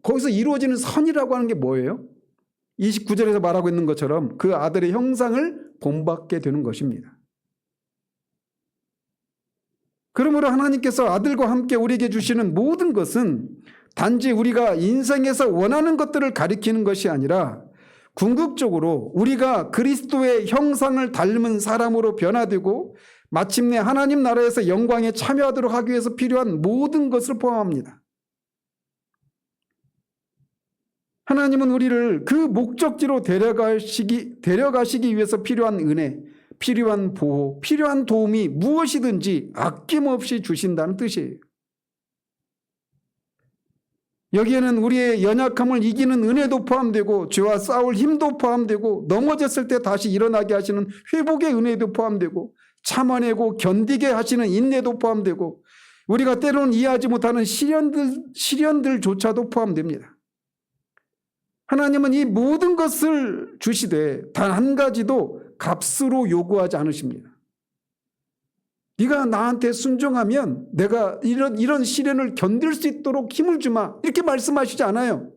A: 거기서 이루어지는 선이라고 하는 게 뭐예요? 29절에서 말하고 있는 것처럼 그 아들의 형상을 본받게 되는 것입니다. 그러므로 하나님께서 아들과 함께 우리에게 주시는 모든 것은 단지 우리가 인생에서 원하는 것들을 가리키는 것이 아니라 궁극적으로 우리가 그리스도의 형상을 닮은 사람으로 변화되고 마침내 하나님 나라에서 영광에 참여하도록 하기 위해서 필요한 모든 것을 포함합니다. 하나님은 우리를 그 목적지로 데려가시기 위해서 필요한 은혜, 필요한 보호, 필요한 도움이 무엇이든지 아낌없이 주신다는 뜻이에요. 여기에는 우리의 연약함을 이기는 은혜도 포함되고 죄와 싸울 힘도 포함되고 넘어졌을 때 다시 일어나게 하시는 회복의 은혜도 포함되고 참아내고 견디게 하시는 인내도 포함되고 우리가 때로는 이해하지 못하는 시련들조차도 포함됩니다. 하나님은 이 모든 것을 주시되 단 한 가지도 값으로 요구하지 않으십니다. 네가 나한테 순종하면 내가 이런 시련을 견딜 수 있도록 힘을 주마 이렇게 말씀하시지 않아요.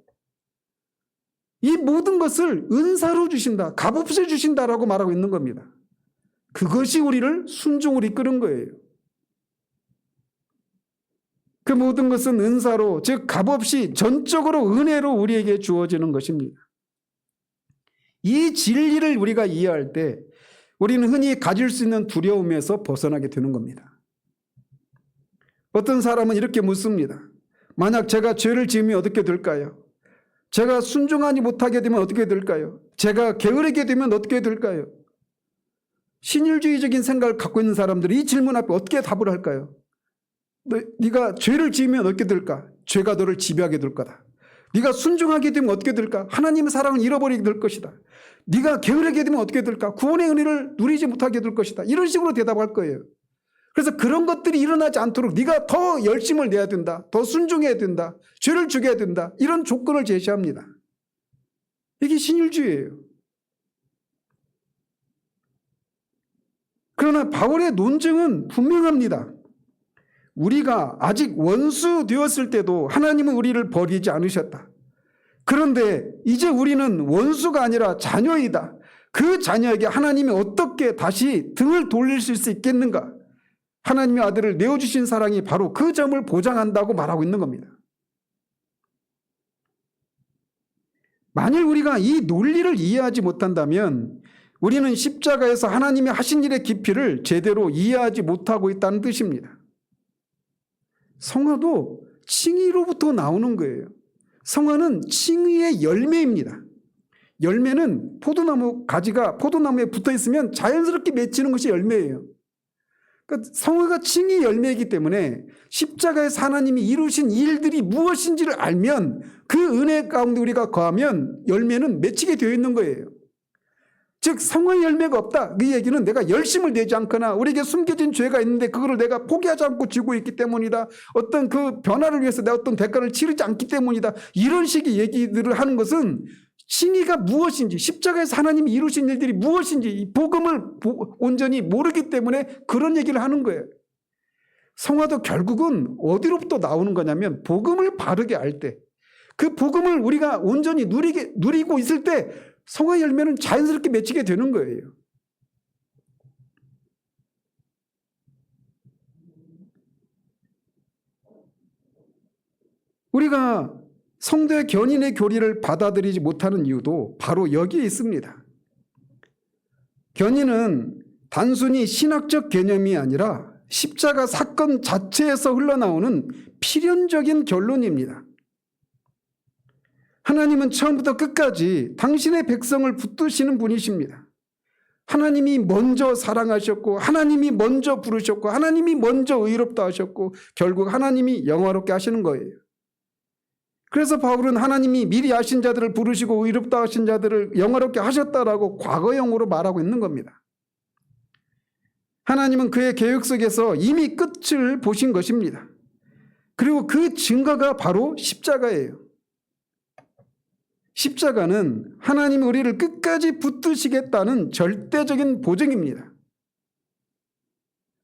A: 이 모든 것을 은사로 주신다, 값없이 주신다라고 말하고 있는 겁니다. 그것이 우리를 순종으로 이끄는 거예요. 그 모든 것은 은사로, 즉 값없이 전적으로 은혜로 우리에게 주어지는 것입니다. 이 진리를 우리가 이해할 때 우리는 흔히 가질 수 있는 두려움에서 벗어나게 되는 겁니다. 어떤 사람은 이렇게 묻습니다. 만약 제가 죄를 지으면 어떻게 될까요? 제가 순종하지 못하게 되면 어떻게 될까요? 제가 게으르게 되면 어떻게 될까요? 신율주의적인 생각을 갖고 있는 사람들이 이 질문 앞에 어떻게 답을 할까요? 네가 죄를 지으면 어떻게 될까? 죄가 너를 지배하게 될 거다. 네가 순종하게 되면 어떻게 될까? 하나님의 사랑을 잃어버리게 될 것이다. 네가 게으르게 되면 어떻게 될까? 구원의 은혜를 누리지 못하게 될 것이다. 이런 식으로 대답할 거예요. 그래서 그런 것들이 일어나지 않도록 네가 더 열심을 내야 된다. 더 순종해야 된다. 죄를 죽여야 된다. 이런 조건을 제시합니다. 이게 신율주의예요. 그러나 바울의 논증은 분명합니다. 우리가 아직 원수 되었을 때도 하나님은 우리를 버리지 않으셨다. 그런데 이제 우리는 원수가 아니라 자녀이다. 그 자녀에게 하나님이 어떻게 다시 등을 돌릴 수 있겠는가? 하나님의 아들을 내어주신 사랑이 바로 그 점을 보장한다고 말하고 있는 겁니다. 만일 우리가 이 논리를 이해하지 못한다면 우리는 십자가에서 하나님이 하신 일의 깊이를 제대로 이해하지 못하고 있다는 뜻입니다. 성화도 칭의로부터 나오는 거예요. 성화는 칭의의 열매입니다. 열매는 포도나무 가지가 포도나무에 붙어 있으면 자연스럽게 맺히는 것이 열매예요. 그러니까 성화가 칭의 열매이기 때문에 십자가에서 하나님이 이루신 일들이 무엇인지를 알면 그 은혜 가운데 우리가 거하면 열매는 맺히게 되어 있는 거예요. 즉 성화의 열매가 없다. 그 얘기는 내가 열심을 내지 않거나 우리에게 숨겨진 죄가 있는데 그거를 내가 포기하지 않고 지고 있기 때문이다. 어떤 그 변화를 위해서 내가 어떤 대가를 치르지 않기 때문이다. 이런 식의 얘기들을 하는 것은 칭의가 무엇인지 십자가에서 하나님이 이루신 일들이 무엇인지 이 복음을 온전히 모르기 때문에 그런 얘기를 하는 거예요. 성화도 결국은 어디로부터 나오는 거냐면 복음을 바르게 알 때 그 복음을 우리가 온전히 누리고 있을 때 성화 열매는 자연스럽게 맺히게 되는 거예요. 우리가 성도의 견인의 교리를 받아들이지 못하는 이유도 바로 여기에 있습니다. 견인은 단순히 신학적 개념이 아니라 십자가 사건 자체에서 흘러나오는 필연적인 결론입니다. 하나님은 처음부터 끝까지 당신의 백성을 붙드시는 분이십니다. 하나님이 먼저 사랑하셨고 하나님이 먼저 부르셨고 하나님이 먼저 의롭다 하셨고 결국 하나님이 영화롭게 하시는 거예요. 그래서 바울은 하나님이 미리 아신 자들을 부르시고 의롭다 하신 자들을 영화롭게 하셨다라고 과거형으로 말하고 있는 겁니다. 하나님은 그의 계획 속에서 이미 끝을 보신 것입니다. 그리고 그 증거가 바로 십자가예요. 십자가는 하나님이 우리를 끝까지 붙드시겠다는 절대적인 보증입니다.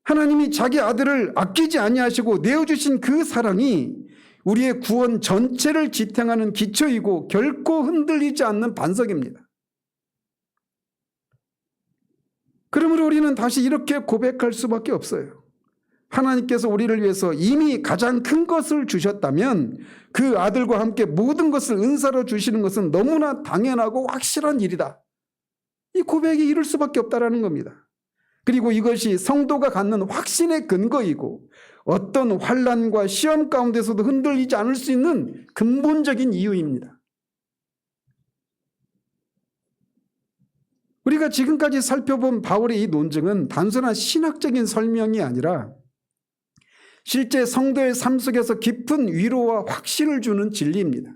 A: 하나님이 자기 아들을 아끼지 아니하시고 내어주신 그 사랑이 우리의 구원 전체를 지탱하는 기초이고 결코 흔들리지 않는 반석입니다. 그러므로 우리는 다시 이렇게 고백할 수밖에 없어요. 하나님께서 우리를 위해서 이미 가장 큰 것을 주셨다면 그 아들과 함께 모든 것을 은사로 주시는 것은 너무나 당연하고 확실한 일이다. 이 고백이 이룰 수밖에 없다라는 겁니다. 그리고 이것이 성도가 갖는 확신의 근거이고 어떤 환난과 시험 가운데서도 흔들리지 않을 수 있는 근본적인 이유입니다. 우리가 지금까지 살펴본 바울의 이 논증은 단순한 신학적인 설명이 아니라 실제 성도의 삶 속에서 깊은 위로와 확신을 주는 진리입니다.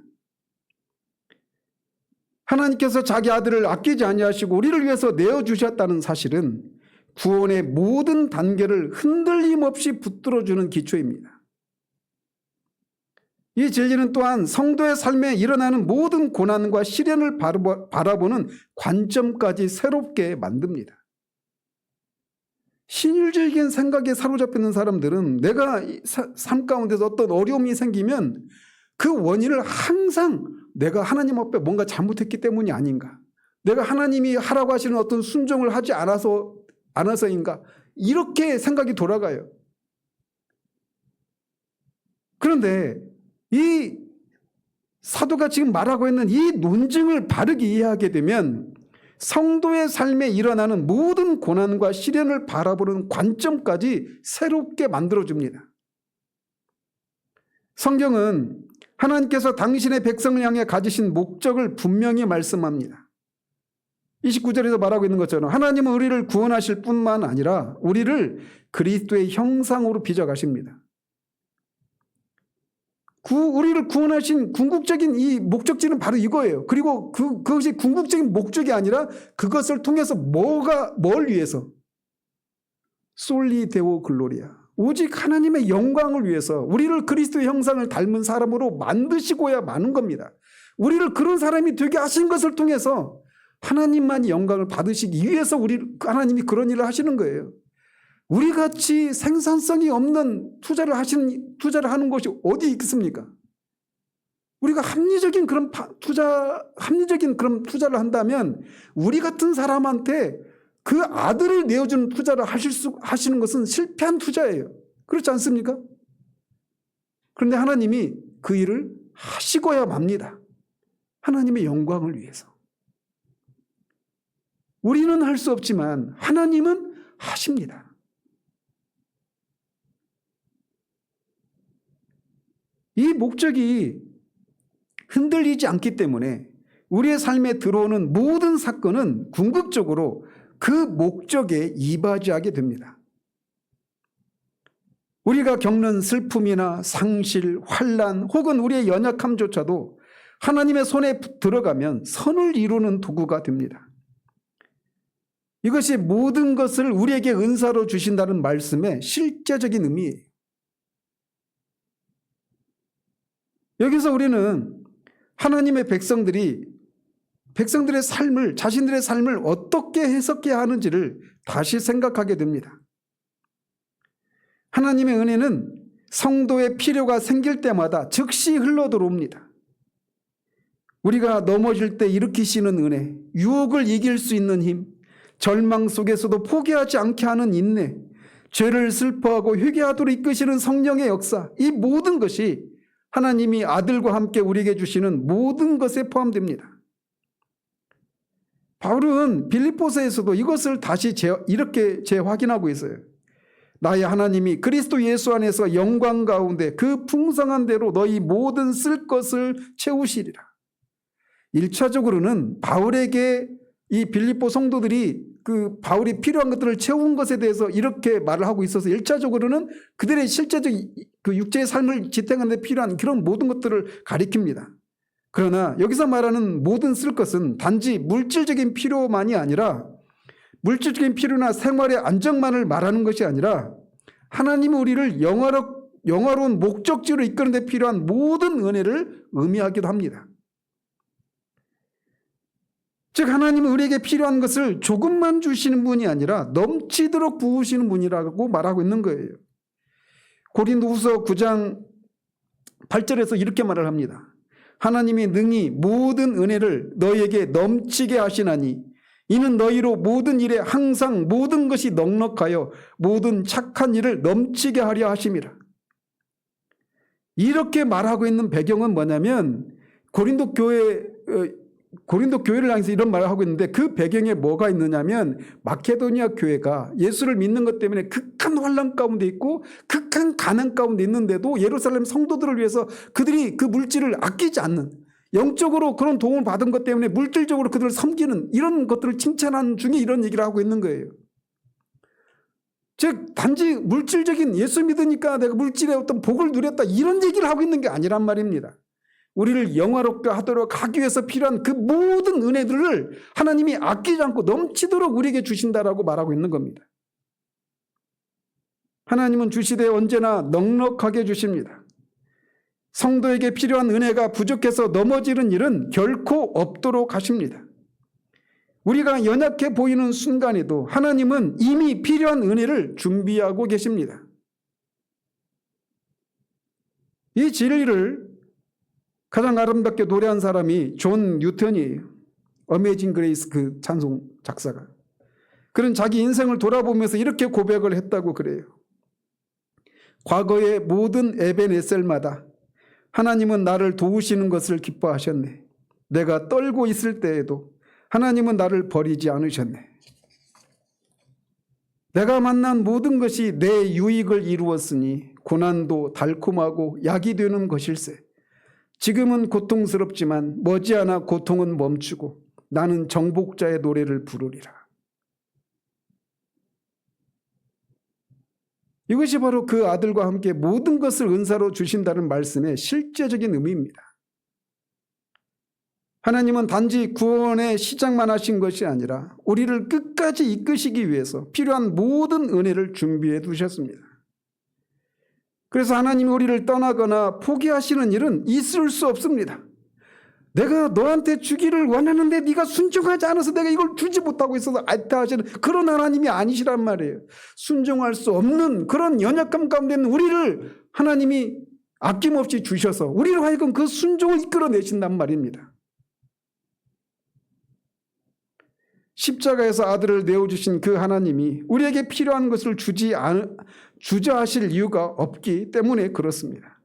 A: 하나님께서 자기 아들을 아끼지 아니하시고 우리를 위해서 내어주셨다는 사실은 구원의 모든 단계를 흔들림 없이 붙들어주는 기초입니다. 이 진리는 또한 성도의 삶에 일어나는 모든 고난과 시련을 바라보는 관점까지 새롭게 만듭니다. 신율적인 생각에 사로잡혀 있는 사람들은 내가 삶 가운데서 어떤 어려움이 생기면 그 원인을 항상 내가 하나님 앞에 뭔가 잘못했기 때문이 아닌가, 내가 하나님이 하라고 하시는 어떤 순종을 하지 않아서인가, 이렇게 생각이 돌아가요. 그런데 이 사도가 지금 말하고 있는 이 논증을 바르게 이해하게 되면 성도의 삶에 일어나는 모든 고난과 시련을 바라보는 관점까지 새롭게 만들어줍니다. 성경은 하나님께서 당신의 백성을 향해 가지신 목적을 분명히 말씀합니다. 29절에서 말하고 있는 것처럼 하나님은 우리를 구원하실 뿐만 아니라 우리를 그리스도의 형상으로 빚어가십니다. 우리를 구원하신 궁극적인 이 목적지는 바로 이거예요. 그리고 그것이 궁극적인 목적이 아니라 그것을 통해서 뭘 위해서? 솔리 데오 글로리아. 오직 하나님의 영광을 위해서 우리를 그리스도의 형상을 닮은 사람으로 만드시고야 마는 겁니다. 우리를 그런 사람이 되게 하신 것을 통해서 하나님만이 영광을 받으시기 위해서 하나님이 그런 일을 하시는 거예요. 우리같이 생산성이 없는 투자를 하는 것이 어디 있겠습니까? 우리가 합리적인 그런 투자를 한다면 우리 같은 사람한테 그 아들을 내어주는 투자를 하시는 것은 실패한 투자예요. 그렇지 않습니까? 그런데 하나님이 그 일을 하시고야 맙니다. 하나님의 영광을 위해서. 우리는 할 수 없지만 하나님은 하십니다. 이 목적이 흔들리지 않기 때문에 우리의 삶에 들어오는 모든 사건은 궁극적으로 그 목적에 이바지하게 됩니다. 우리가 겪는 슬픔이나 상실, 환난 혹은 우리의 연약함조차도 하나님의 손에 들어가면 선을 이루는 도구가 됩니다. 이것이 모든 것을 우리에게 은사로 주신다는 말씀의 실제적인 의미예요. 여기서 우리는 하나님의 백성들의 삶을, 자신들의 삶을 어떻게 해석해야 하는지를 다시 생각하게 됩니다. 하나님의 은혜는 성도의 필요가 생길 때마다 즉시 흘러들어옵니다. 우리가 넘어질 때 일으키시는 은혜, 유혹을 이길 수 있는 힘, 절망 속에서도 포기하지 않게 하는 인내, 죄를 슬퍼하고 회개하도록 이끄시는 성령의 역사, 이 모든 것이 하나님이 아들과 함께 우리에게 주시는 모든 것에 포함됩니다. 바울은 빌립보서에서도 이것을 다시 이렇게 재확인하고 있어요. 나의 하나님이 그리스도 예수 안에서 영광 가운데 그 풍성한 대로 너희 모든 쓸 것을 채우시리라. 1차적으로는 바울에게 이 빌립보 성도들이 그 바울이 필요한 것들을 채운 것에 대해서 이렇게 말을 하고 있어서 1차적으로는 그들의 실제적 그 육체의 삶을 지탱하는 데 필요한 그런 모든 것들을 가리킵니다. 그러나 여기서 말하는 모든 쓸 것은 단지 물질적인 필요만이 아니라 물질적인 필요나 생활의 안정만을 말하는 것이 아니라 하나님은 우리를 영화로운 목적지로 이끄는 데 필요한 모든 은혜를 의미하기도 합니다. 즉 하나님은 우리에게 필요한 것을 조금만 주시는 분이 아니라 넘치도록 부으시는 분이라고 말하고 있는 거예요. 고린도후서 9장 8절에서 이렇게 말을 합니다. 하나님이 능히 모든 은혜를 너희에게 넘치게 하시나니 이는 너희로 모든 일에 항상 모든 것이 넉넉하여 모든 착한 일을 넘치게 하려 하심이라. 이렇게 말하고 있는 배경은 뭐냐면 고린도 교회를 향해서 이런 말을 하고 있는데 그 배경에 뭐가 있느냐면 마케도니아 교회가 예수를 믿는 것 때문에 극한 환난 가운데 있고 극한 가난 가운데 있는데도 예루살렘 성도들을 위해서 그들이 그 물질을 아끼지 않는, 영적으로 그런 도움을 받은 것 때문에 물질적으로 그들을 섬기는 이런 것들을 칭찬하는 중에 이런 얘기를 하고 있는 거예요. 즉 단지 물질적인 예수 믿으니까 내가 물질의 어떤 복을 누렸다 이런 얘기를 하고 있는 게 아니란 말입니다. 우리를 영화롭게 하도록 하기 위해서 필요한 그 모든 은혜들을 하나님이 아끼지 않고 넘치도록 우리에게 주신다라고 말하고 있는 겁니다. 하나님은 주시되 언제나 넉넉하게 주십니다. 성도에게 필요한 은혜가 부족해서 넘어지는 일은 결코 없도록 하십니다. 우리가 연약해 보이는 순간에도 하나님은 이미 필요한 은혜를 준비하고 계십니다. 이 진리를 가장 아름답게 노래한 사람이 존 뉴턴이에요. 어메이징 그레이스 그 찬송 작사가. 그는 자기 인생을 돌아보면서 이렇게 고백을 했다고 그래요. 과거의 모든 에벤에셀마다 하나님은 나를 도우시는 것을 기뻐하셨네. 내가 떨고 있을 때에도 하나님은 나를 버리지 않으셨네. 내가 만난 모든 것이 내 유익을 이루었으니 고난도 달콤하고 약이 되는 것일세. 지금은 고통스럽지만 머지않아 고통은 멈추고 나는 정복자의 노래를 부르리라. 이것이 바로 그 아들과 함께 모든 것을 은사로 주신다는 말씀의 실제적인 의미입니다. 하나님은 단지 구원의 시작만 하신 것이 아니라 우리를 끝까지 이끄시기 위해서 필요한 모든 은혜를 준비해 두셨습니다. 그래서 하나님이 우리를 떠나거나 포기하시는 일은 있을 수 없습니다. 내가 너한테 주기를 원하는데 네가 순종하지 않아서 내가 이걸 주지 못하고 있어서 알타하시는 그런 하나님이 아니시란 말이에요. 순종할 수 없는 그런 연약함 가운데 있는 우리를 하나님이 아낌없이 주셔서 우리로 하여금 그 순종을 이끌어내신단 말입니다. 십자가에서 아들을 내어주신 그 하나님이 우리에게 필요한 것을 주자 하실 이유가 없기 때문에 그렇습니다.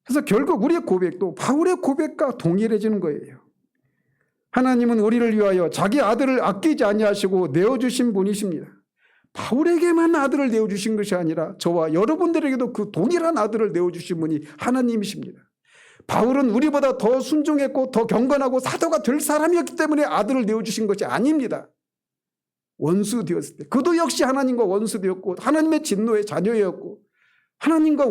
A: 그래서 결국 우리의 고백도 바울의 고백과 동일해지는 거예요. 하나님은 우리를 위하여 자기 아들을 아끼지 아니하시고 내어주신 분이십니다. 바울에게만 아들을 내어주신 것이 아니라 저와 여러분들에게도 그 동일한 아들을 내어주신 분이 하나님이십니다. 바울은 우리보다 더 순종했고 더 경건하고 사도가 될 사람이었기 때문에 아들을 내어주신 것이 아닙니다. 원수 되었을 때 그도 역시 하나님과 원수 되었고 하나님의 진노의 자녀였고 하나님과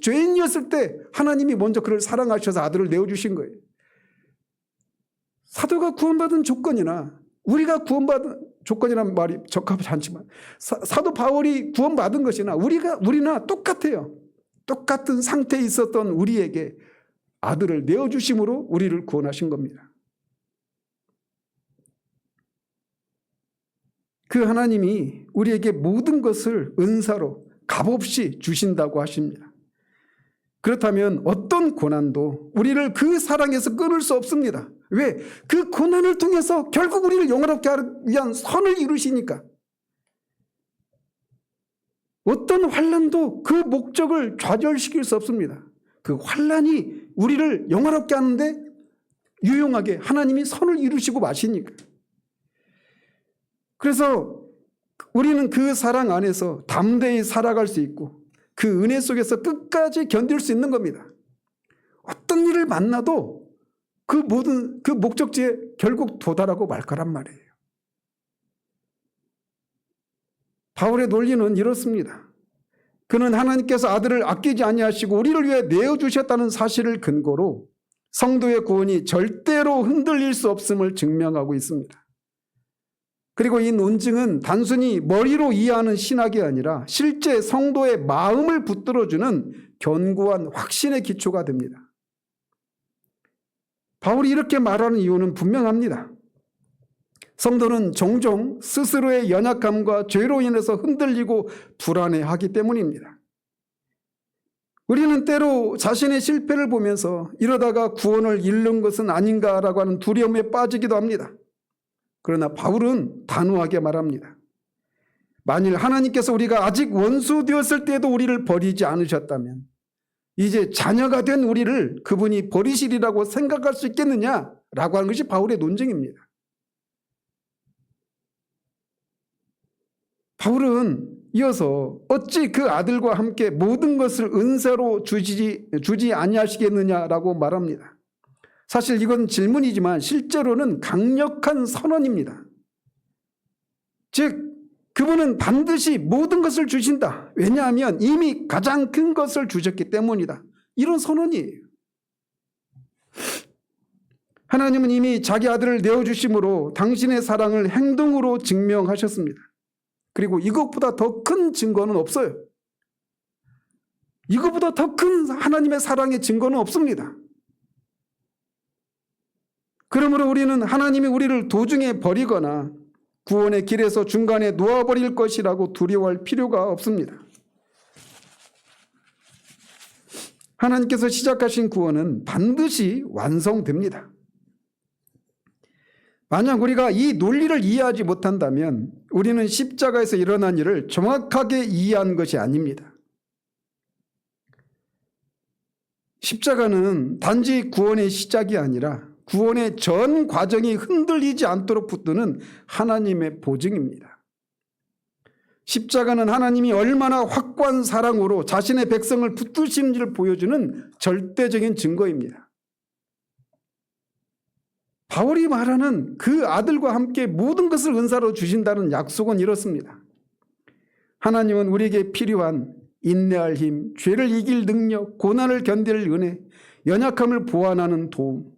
A: 죄인이었을 때 하나님이 먼저 그를 사랑하셔서 아들을 내어주신 거예요. 사도가 구원받은 조건이나 우리가 구원받은 조건이라는 말이 적합하지 않지만 사도 바울이 구원받은 것이나 우리나 똑같아요. 똑같은 상태에 있었던 우리에게 아들을 내어주심으로 우리를 구원하신 겁니다. 그 하나님이 우리에게 모든 것을 은사로 값없이 주신다고 하십니다. 그렇다면 어떤 고난도 우리를 그 사랑에서 끊을 수 없습니다. 왜? 그 고난을 통해서 결국 우리를 영화롭게 하기 위한 선을 이루시니까. 어떤 환난도 그 목적을 좌절시킬 수 없습니다. 그 환난이 우리를 영화롭게 하는데 유용하게 하나님이 선을 이루시고 마시니까. 그래서 우리는 그 사랑 안에서 담대히 살아갈 수 있고 그 은혜 속에서 끝까지 견딜 수 있는 겁니다. 어떤 일을 만나도 그 모든 그 목적지에 결국 도달하고 말 거란 말이에요. 바울의 논리는 이렇습니다. 그는 하나님께서 아들을 아끼지 아니하시고 우리를 위해 내어주셨다는 사실을 근거로 성도의 구원이 절대로 흔들릴 수 없음을 증명하고 있습니다. 그리고 이 논증은 단순히 머리로 이해하는 신학이 아니라 실제 성도의 마음을 붙들어주는 견고한 확신의 기초가 됩니다. 바울이 이렇게 말하는 이유는 분명합니다. 성도는 종종 스스로의 연약함과 죄로 인해서 흔들리고 불안해하기 때문입니다. 우리는 때로 자신의 실패를 보면서 이러다가 구원을 잃는 것은 아닌가라고 하는 두려움에 빠지기도 합니다. 그러나 바울은 단호하게 말합니다. 만일 하나님께서 우리가 아직 원수 되었을 때에도 우리를 버리지 않으셨다면 이제 자녀가 된 우리를 그분이 버리시리라고 생각할 수 있겠느냐라고 하는 것이 바울의 논증입니다. 바울은 이어서 어찌 그 아들과 함께 모든 것을 은사로 주지 아니하시겠느냐라고 말합니다. 사실 이건 질문이지만 실제로는 강력한 선언입니다. 즉 그분은 반드시 모든 것을 주신다. 왜냐하면 이미 가장 큰 것을 주셨기 때문이다. 이런 선언이에요. 하나님은 이미 자기 아들을 내어주심으로 당신의 사랑을 행동으로 증명하셨습니다. 그리고 이것보다 더 큰 증거는 없어요. 이것보다 더 큰 하나님의 사랑의 증거는 없습니다. 그러므로 우리는 하나님이 우리를 도중에 버리거나 구원의 길에서 중간에 놓아버릴 것이라고 두려워할 필요가 없습니다. 하나님께서 시작하신 구원은 반드시 완성됩니다. 만약 우리가 이 논리를 이해하지 못한다면 우리는 십자가에서 일어난 일을 정확하게 이해한 것이 아닙니다. 십자가는 단지 구원의 시작이 아니라 구원의 전 과정이 흔들리지 않도록 붙드는 하나님의 보증입니다. 십자가는 하나님이 얼마나 확고한 사랑으로 자신의 백성을 붙드시는지를 보여주는 절대적인 증거입니다. 바울이 말하는 그 아들과 함께 모든 것을 은사로 주신다는 약속은 이렇습니다. 하나님은 우리에게 필요한 인내할 힘, 죄를 이길 능력, 고난을 견딜 은혜, 연약함을 보완하는 도움,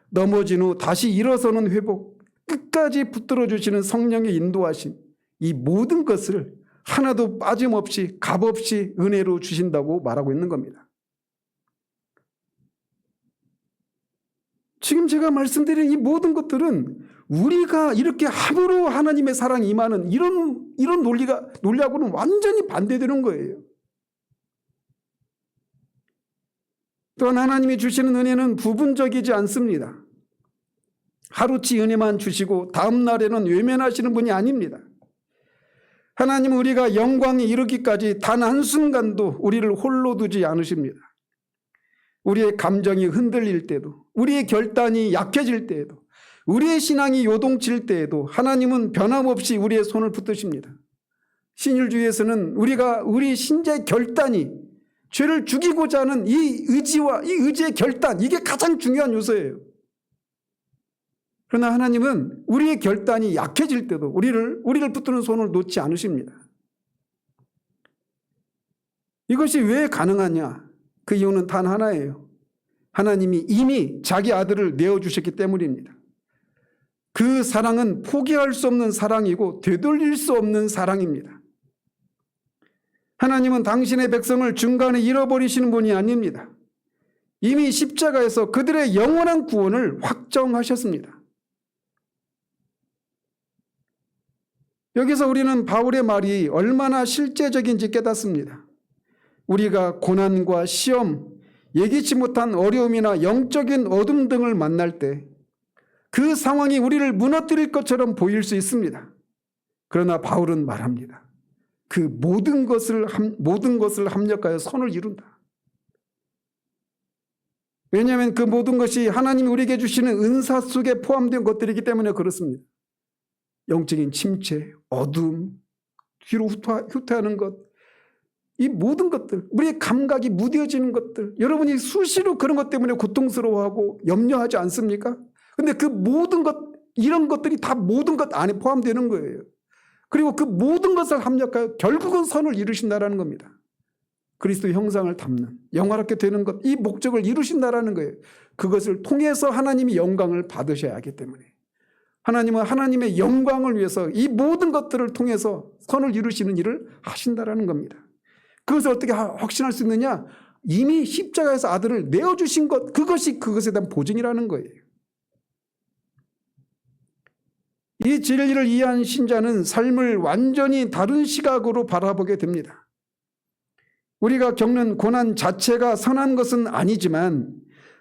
A: 넘어진 후 다시 일어서는 회복, 끝까지 붙들어 주시는 성령의 인도하심, 이 모든 것을 하나도 빠짐없이 값없이 은혜로 주신다고 말하고 있는 겁니다. 지금 제가 말씀드린 이 모든 것들은 우리가 이렇게 함으로 하나님의 사랑이 임하는 이런 논리하고는 완전히 반대되는 거예요. 또한 하나님이 주시는 은혜는 부분적이지 않습니다. 하루치 은혜만 주시고 다음 날에는 외면하시는 분이 아닙니다. 하나님은 우리가 영광에 이르기까지 단 한순간도 우리를 홀로 두지 않으십니다. 우리의 감정이 흔들릴 때도, 우리의 결단이 약해질 때에도, 우리의 신앙이 요동칠 때에도 하나님은 변함없이 우리의 손을 붙드십니다. 신율주의에서는 우리 신자의 결단이 죄를 죽이고자 하는 이 의지와 이 의지의 결단, 이게 가장 중요한 요소예요. 그러나 하나님은 우리의 결단이 약해질 때도 우리를 붙드는 손을 놓지 않으십니다. 이것이 왜 가능하냐? 그 이유는 단 하나예요. 하나님이 이미 자기 아들을 내어주셨기 때문입니다. 그 사랑은 포기할 수 없는 사랑이고 되돌릴 수 없는 사랑입니다. 하나님은 당신의 백성을 중간에 잃어버리시는 분이 아닙니다. 이미 십자가에서 그들의 영원한 구원을 확정하셨습니다. 여기서 우리는 바울의 말이 얼마나 실제적인지 깨닫습니다. 우리가 고난과 시험, 예기치 못한 어려움이나 영적인 어둠 등을 만날 때 그 상황이 우리를 무너뜨릴 것처럼 보일 수 있습니다. 그러나 바울은 말합니다. 그 모든 것을 합력하여 선을 이룬다. 왜냐하면 그 모든 것이 하나님이 우리에게 주시는 은사 속에 포함된 것들이기 때문에 그렇습니다. 영적인 침체, 어둠, 뒤로 후퇴하는 것, 이 모든 것들, 우리의 감각이 무뎌지는 것들, 여러분이 수시로 그런 것 때문에 고통스러워하고 염려하지 않습니까? 근데 그 모든 것, 이런 것들이 다 모든 것 안에 포함되는 거예요. 그리고 그 모든 것을 합력하여 결국은 선을 이루신다라는 겁니다. 그리스도 형상을 담는, 영화롭게 되는 것, 이 목적을 이루신다라는 거예요. 그것을 통해서 하나님이 영광을 받으셔야 하기 때문에. 하나님은 하나님의 영광을 위해서 이 모든 것들을 통해서 선을 이루시는 일을 하신다라는 겁니다. 그것을 어떻게 확신할 수 있느냐? 이미 십자가에서 아들을 내어주신 것, 그것에 대한 보증이라는 거예요. 이 진리를 이해한 신자는 삶을 완전히 다른 시각으로 바라보게 됩니다. 우리가 겪는 고난 자체가 선한 것은 아니지만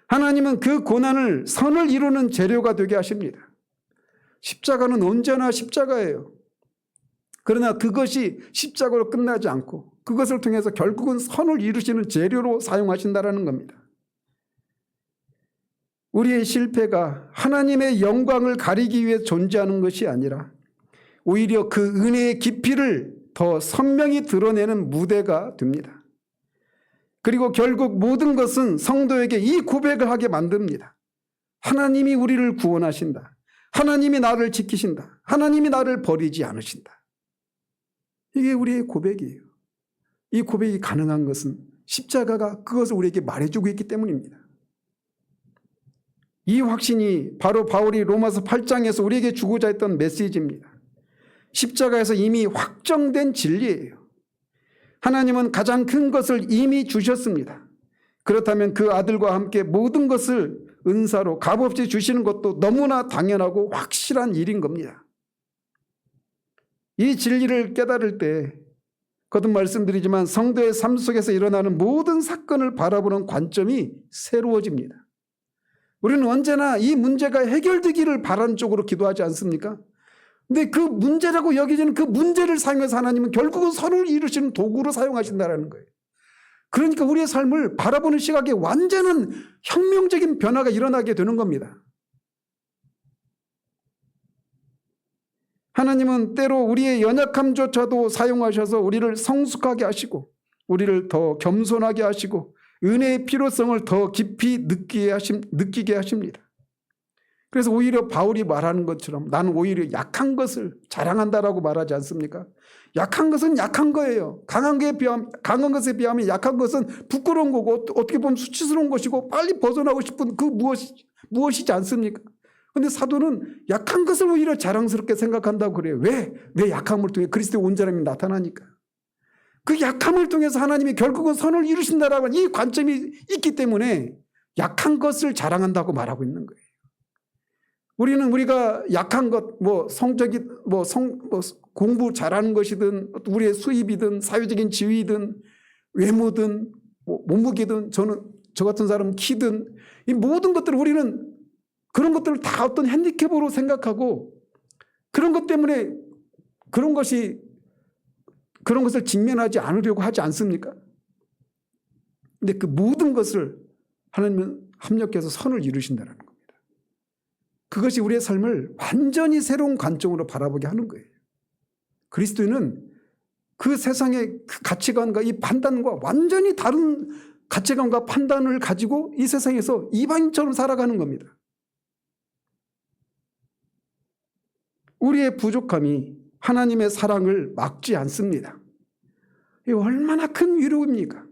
A: 하나님은 그 고난을 선을 이루는 재료가 되게 하십니다. 십자가는 언제나 십자가예요. 그러나 그것이 십자가로 끝나지 않고 그것을 통해서 결국은 선을 이루시는 재료로 사용하신다는 겁니다. 우리의 실패가 하나님의 영광을 가리기 위해 존재하는 것이 아니라 오히려 그 은혜의 깊이를 더 선명히 드러내는 무대가 됩니다. 그리고 결국 모든 것은 성도에게 이 고백을 하게 만듭니다. 하나님이 우리를 구원하신다. 하나님이 나를 지키신다. 하나님이 나를 버리지 않으신다. 이게 우리의 고백이에요. 이 고백이 가능한 것은 십자가가 그것을 우리에게 말해주고 있기 때문입니다. 이 확신이 바로 바울이 로마서 8장에서 우리에게 주고자 했던 메시지입니다. 십자가에서 이미 확정된 진리예요. 하나님은 가장 큰 것을 이미 주셨습니다. 그렇다면 그 아들과 함께 모든 것을 은사로 값없이 주시는 것도 너무나 당연하고 확실한 일인 겁니다. 이 진리를 깨달을 때 거듭 말씀드리지만 성도의 삶 속에서 일어나는 모든 사건을 바라보는 관점이 새로워집니다. 우리는 언제나 이 문제가 해결되기를 바라는 쪽으로 기도하지 않습니까? 근데 그 문제라고 여겨지는 그 문제를 사용해서 하나님은 결국은 선을 이루시는 도구로 사용하신다는 거예요. 그러니까 우리의 삶을 바라보는 시각에 완전한 혁명적인 변화가 일어나게 되는 겁니다. 하나님은 때로 우리의 연약함조차도 사용하셔서 우리를 성숙하게 하시고 우리를 더 겸손하게 하시고 은혜의 필요성을 더 깊이 느끼게 하십니다. 그래서 오히려 바울이 말하는 것처럼 나는 오히려 약한 것을 자랑한다라고 말하지 않습니까? 약한 것은 약한 거예요. 강한 것에 비하면 약한 것은 부끄러운 거고 어떻게 보면 수치스러운 것이고 빨리 벗어나고 싶은 그 무엇이지 않습니까? 그런데 사도는 약한 것을 오히려 자랑스럽게 생각한다고 그래요. 왜? 내 약함을 통해 그리스도의 온전함이 나타나니까. 그 약함을 통해서 하나님이 결국은 선을 이루신다라는 이 관점이 있기 때문에 약한 것을 자랑한다고 말하고 있는 거예요. 우리가 약한 것, 공부 잘하는 것이든, 우리의 수입이든, 사회적인 지위든, 외모든, 몸무게든, 저 같은 사람은 키든, 이 모든 것들을 우리는 그런 것들을 다 어떤 핸디캡으로 생각하고 그런 것 때문에 그런 것을 직면하지 않으려고 하지 않습니까? 근데 그 모든 것을 하나님은 합력해서 선을 이루신다는 겁니다. 그것이 우리의 삶을 완전히 새로운 관점으로 바라보게 하는 거예요. 그리스도인은 그 세상의 그 가치관과 이 판단과 완전히 다른 가치관과 판단을 가지고 이 세상에서 이방인처럼 살아가는 겁니다. 우리의 부족함이 하나님의 사랑을 막지 않습니다. 이게 얼마나 큰 위로입니까?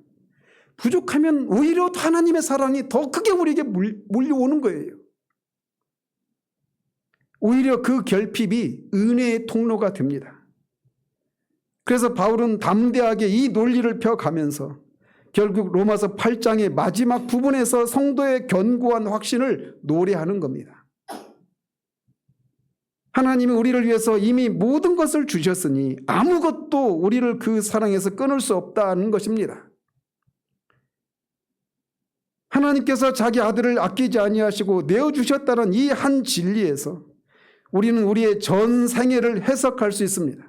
A: 부족하면 오히려 하나님의 사랑이 더 크게 우리에게 몰려오는 거예요. 오히려 그 결핍이 은혜의 통로가 됩니다. 그래서 바울은 담대하게 이 논리를 펴가면서 결국 로마서 8장의 마지막 부분에서 성도의 견고한 확신을 노래하는 겁니다. 하나님이 우리를 위해서 이미 모든 것을 주셨으니 아무것도 우리를 그 사랑에서 끊을 수 없다는 것입니다. 하나님께서 자기 아들을 아끼지 아니하시고 내어주셨다는 이 한 진리에서 우리는 우리의 전 생애를 해석할 수 있습니다.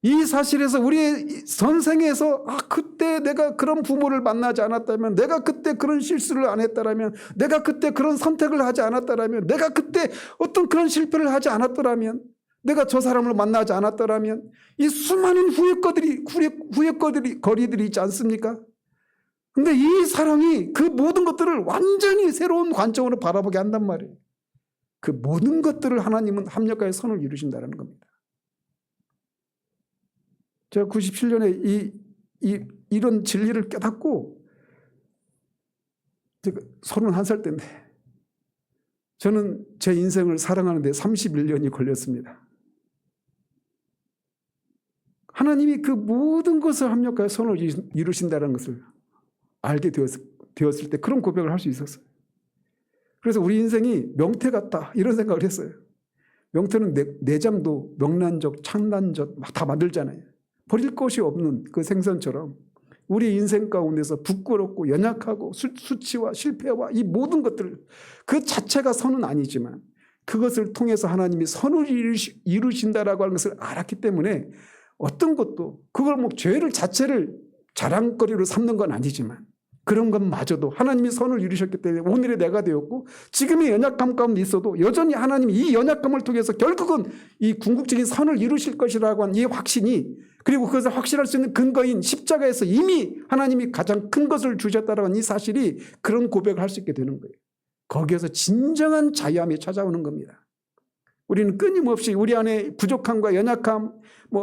A: 이 사실에서 우리의 전생에서 그때 내가 그런 부모를 만나지 않았다면, 내가 그때 그런 실수를 안 했다라면, 내가 그때 그런 선택을 하지 않았다라면, 내가 그때 어떤 그런 실패를 하지 않았더라면, 내가 저 사람을 만나지 않았더라면, 이 수많은 후회거리들이 있지 않습니까? 근데 이 사랑이 그 모든 것들을 완전히 새로운 관점으로 바라보게 한단 말이에요. 그 모든 것들을 하나님은 합력하여 선을 이루신다는 겁니다. 제가 97년에 이런 진리를 깨닫고 제가 31살 때인데 저는 제 인생을 사랑하는데 31년이 걸렸습니다. 하나님이 그 모든 것을 합력하여 선을 이루신다는 것을 알게 되었을 때 그런 고백을 할 수 있었어요. 그래서 우리 인생이 명태 같다 이런 생각을 했어요. 명태는 내장도 명란젓, 창란젓 막 다 만들잖아요. 버릴 것이 없는 그 생선처럼 우리 인생 가운데서 부끄럽고 연약하고 수치와 실패와 이 모든 것들 그 자체가 선은 아니지만 그것을 통해서 하나님이 선을 이루신다라고 하는 것을 알았기 때문에 어떤 것도 그걸 죄를 자체를 자랑거리로 삼는 건 아니지만 그런 것마저도 하나님이 선을 이루셨기 때문에 오늘의 내가 되었고 지금의 연약함 가운데 있어도 여전히 하나님이 이 연약함을 통해서 결국은 이 궁극적인 선을 이루실 것이라고 하는 이 확신이, 그리고 그것을 확신할 수 있는 근거인 십자가에서 이미 하나님이 가장 큰 것을 주셨다라고 하는 이 사실이 그런 고백을 할 수 있게 되는 거예요. 거기에서 진정한 자유함이 찾아오는 겁니다. 우리는 끊임없이 우리 안에 부족함과 연약함,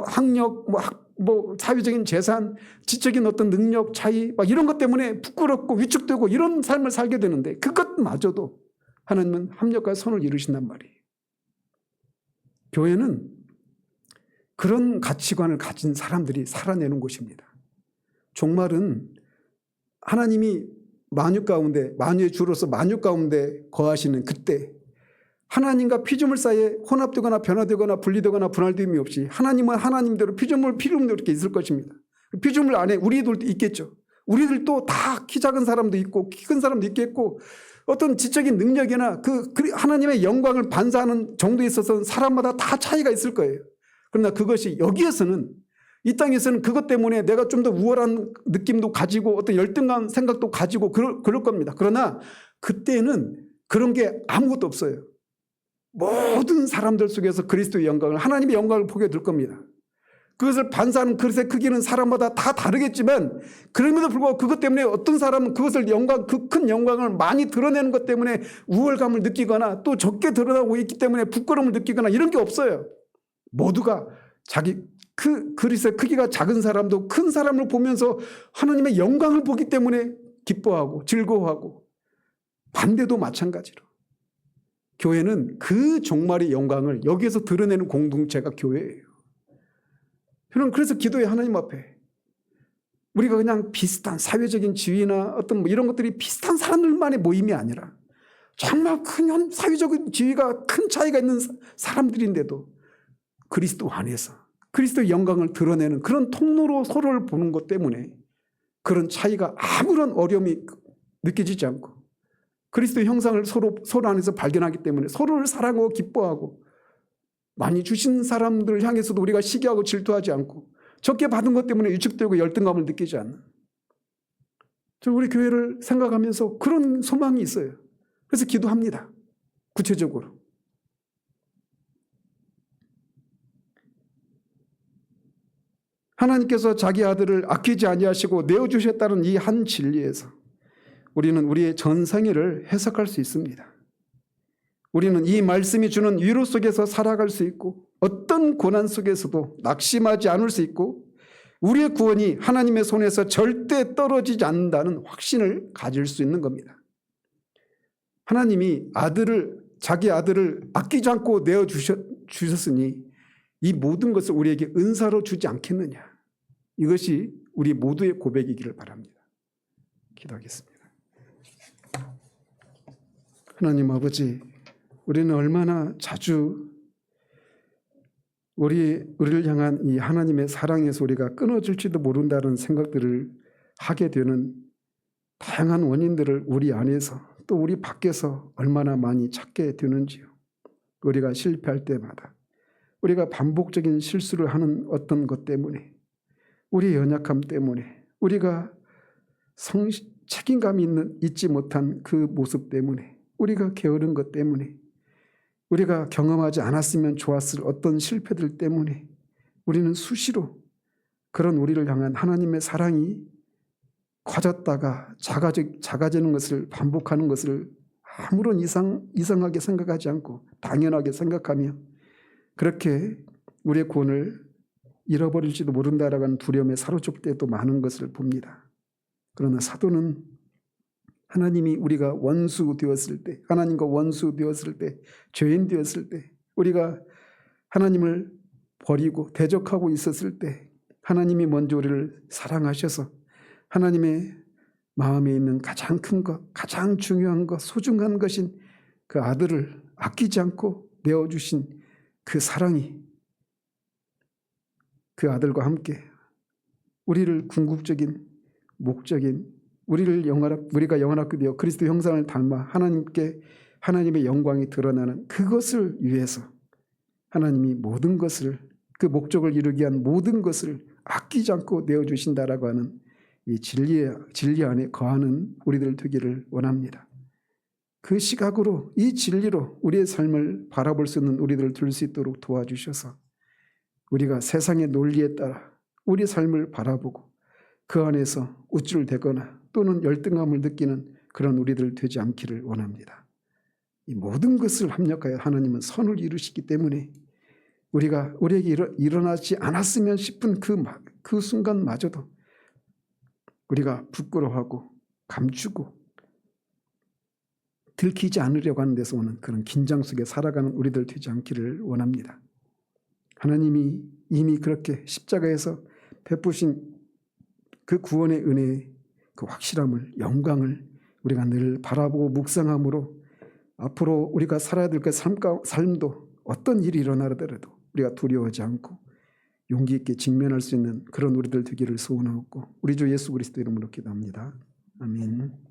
A: 학력, 사회적인 재산, 지적인 어떤 능력 차이, 이런 것 때문에 부끄럽고 위축되고 이런 삶을 살게 되는데 그것마저도 하나님은 합력과 선을 이루신단 말이에요. 교회는 그런 가치관을 가진 사람들이 살아내는 곳입니다. 종말은 하나님이 만유의 주로서 만유 가운데 거하시는 그때 하나님과 피조물 사이에 혼합되거나 변화되거나 분리되거나 분할됨이 없이 하나님은 하나님대로 피조물대로 이렇게 있을 것입니다. 피조물 안에 우리들도 있겠죠. 우리들도 다 키 작은 사람도 있고 키 큰 사람도 있겠고 어떤 지적인 능력이나 그 하나님의 영광을 반사하는 정도에 있어서는 사람마다 다 차이가 있을 거예요. 그러나 그것이 여기에서는 이 땅에서는 그것 때문에 내가 좀 더 우월한 느낌도 가지고 어떤 열등감 생각도 가지고 그럴 겁니다. 그러나 그때는 그런 게 아무것도 없어요. 모든 사람들 속에서 그리스도의 영광을, 하나님의 영광을 보게 될 겁니다. 그것을 반사하는 그릇의 크기는 사람마다 다 다르겠지만 그럼에도 불구하고 그것 때문에 어떤 사람은 그것을 그 큰 영광을 많이 드러내는 것 때문에 우월감을 느끼거나 또 적게 드러나고 있기 때문에 부끄러움을 느끼거나 이런 게 없어요. 모두가 자기 그릇의 크기가 작은 사람도 큰 사람을 보면서 하나님의 영광을 보기 때문에 기뻐하고 즐거워하고, 반대도 마찬가지로 교회는 그 종말의 영광을 여기에서 드러내는 공동체가 교회예요. 저는 그래서 기도해, 하나님 앞에 우리가 그냥 비슷한 사회적인 지위나 어떤 뭐 이런 것들이 비슷한 사람들만의 모임이 아니라 정말 큰 사회적인 지위가 큰 차이가 있는 사람들인데도 그리스도 안에서 그리스도의 영광을 드러내는 그런 통로로 서로를 보는 것 때문에 그런 차이가 아무런 어려움이 느껴지지 않고 그리스도의 형상을 서로 안에서 발견하기 때문에 서로를 사랑하고 기뻐하고, 많이 주신 사람들을 향해서도 우리가 시기하고 질투하지 않고 적게 받은 것 때문에 위축되고 열등감을 느끼지 않는, 저 우리 교회를 생각하면서 그런 소망이 있어요. 그래서 기도합니다. 구체적으로. 하나님께서 자기 아들을 아끼지 아니하시고 내어주셨다는 이 한 진리에서 우리는 우리의 전생애를 해석할 수 있습니다. 우리는 이 말씀이 주는 위로 속에서 살아갈 수 있고 어떤 고난 속에서도 낙심하지 않을 수 있고 우리의 구원이 하나님의 손에서 절대 떨어지지 않는다는 확신을 가질 수 있는 겁니다. 하나님이 자기 아들을 아끼지 않고 내어주셨으니 이 모든 것을 우리에게 은사로 주지 않겠느냐. 이것이 우리 모두의 고백이기를 바랍니다. 기도하겠습니다. 하나님 아버지, 우리는 얼마나 자주 우리를 향한 이 하나님의 사랑에서 우리가 끊어질지도 모른다는 생각들을 하게 되는 다양한 원인들을 우리 안에서 또 우리 밖에서 얼마나 많이 찾게 되는지요. 우리가 실패할 때마다, 우리가 반복적인 실수를 하는 어떤 것 때문에, 우리의 연약함 때문에, 우리가 책임감이 잊지 못한 그 모습 때문에, 우리가 게으른 것 때문에, 우리가 경험하지 않았으면 좋았을 어떤 실패들 때문에 우리는 수시로 그런 우리를 향한 하나님의 사랑이 커졌다가 작아지는 것을 반복하는 것을 아무런 이상하게 생각하지 않고 당연하게 생각하며 그렇게 우리의 구원을 잃어버릴지도 모른다라고 하는 두려움에 사로잡힐 때도 많은 것을 봅니다. 그러나 사도는 하나님이 우리가 원수 되었을 때, 하나님과 원수 되었을 때, 죄인 되었을 때, 우리가 하나님을 버리고 대적하고 있었을 때 하나님이 먼저 우리를 사랑하셔서 하나님의 마음에 있는 가장 큰 것, 가장 중요한 것, 소중한 것인 그 아들을 아끼지 않고 내어주신 그 사랑이 그 아들과 함께 우리를 궁극적인 목적인 우리가 영원하게 되어 그리스도 형상을 닮아 하나님의 영광이 드러나는 그것을 위해서 하나님이 모든 것을, 그 목적을 이루기 위한 모든 것을 아끼지 않고 내어주신다라고 하는 이 진리 안에 거하는 우리들 되기를 원합니다. 그 시각으로, 이 진리로 우리의 삶을 바라볼 수 있는 우리들을 될 수 있도록 도와주셔서 우리가 세상의 논리에 따라 우리 삶을 바라보고 그 안에서 우쭐대거나 또는 열등감을 느끼는 그런 우리들 되지 않기를 원합니다. 이 모든 것을 합력하여 하나님은 선을 이루시기 때문에 우리에게 일어나지 않았으면 싶은 그 순간마저도 우리가 부끄러워하고 감추고 들키지 않으려고 하는 데서 오는 그런 긴장 속에 살아가는 우리들 되지 않기를 원합니다. 하나님이 이미 그렇게 십자가에서 베푸신 그 구원의 은혜의 그 확실함을, 영광을 우리가 늘 바라보고 묵상함으로 앞으로 우리가 살아야 될 그 삶도 어떤 일이 일어나더라도 우리가 두려워하지 않고 용기 있게 직면할 수 있는 그런 우리들 되기를 소원하고 우리 주 예수 그리스도 이름으로 기도합니다. 아멘.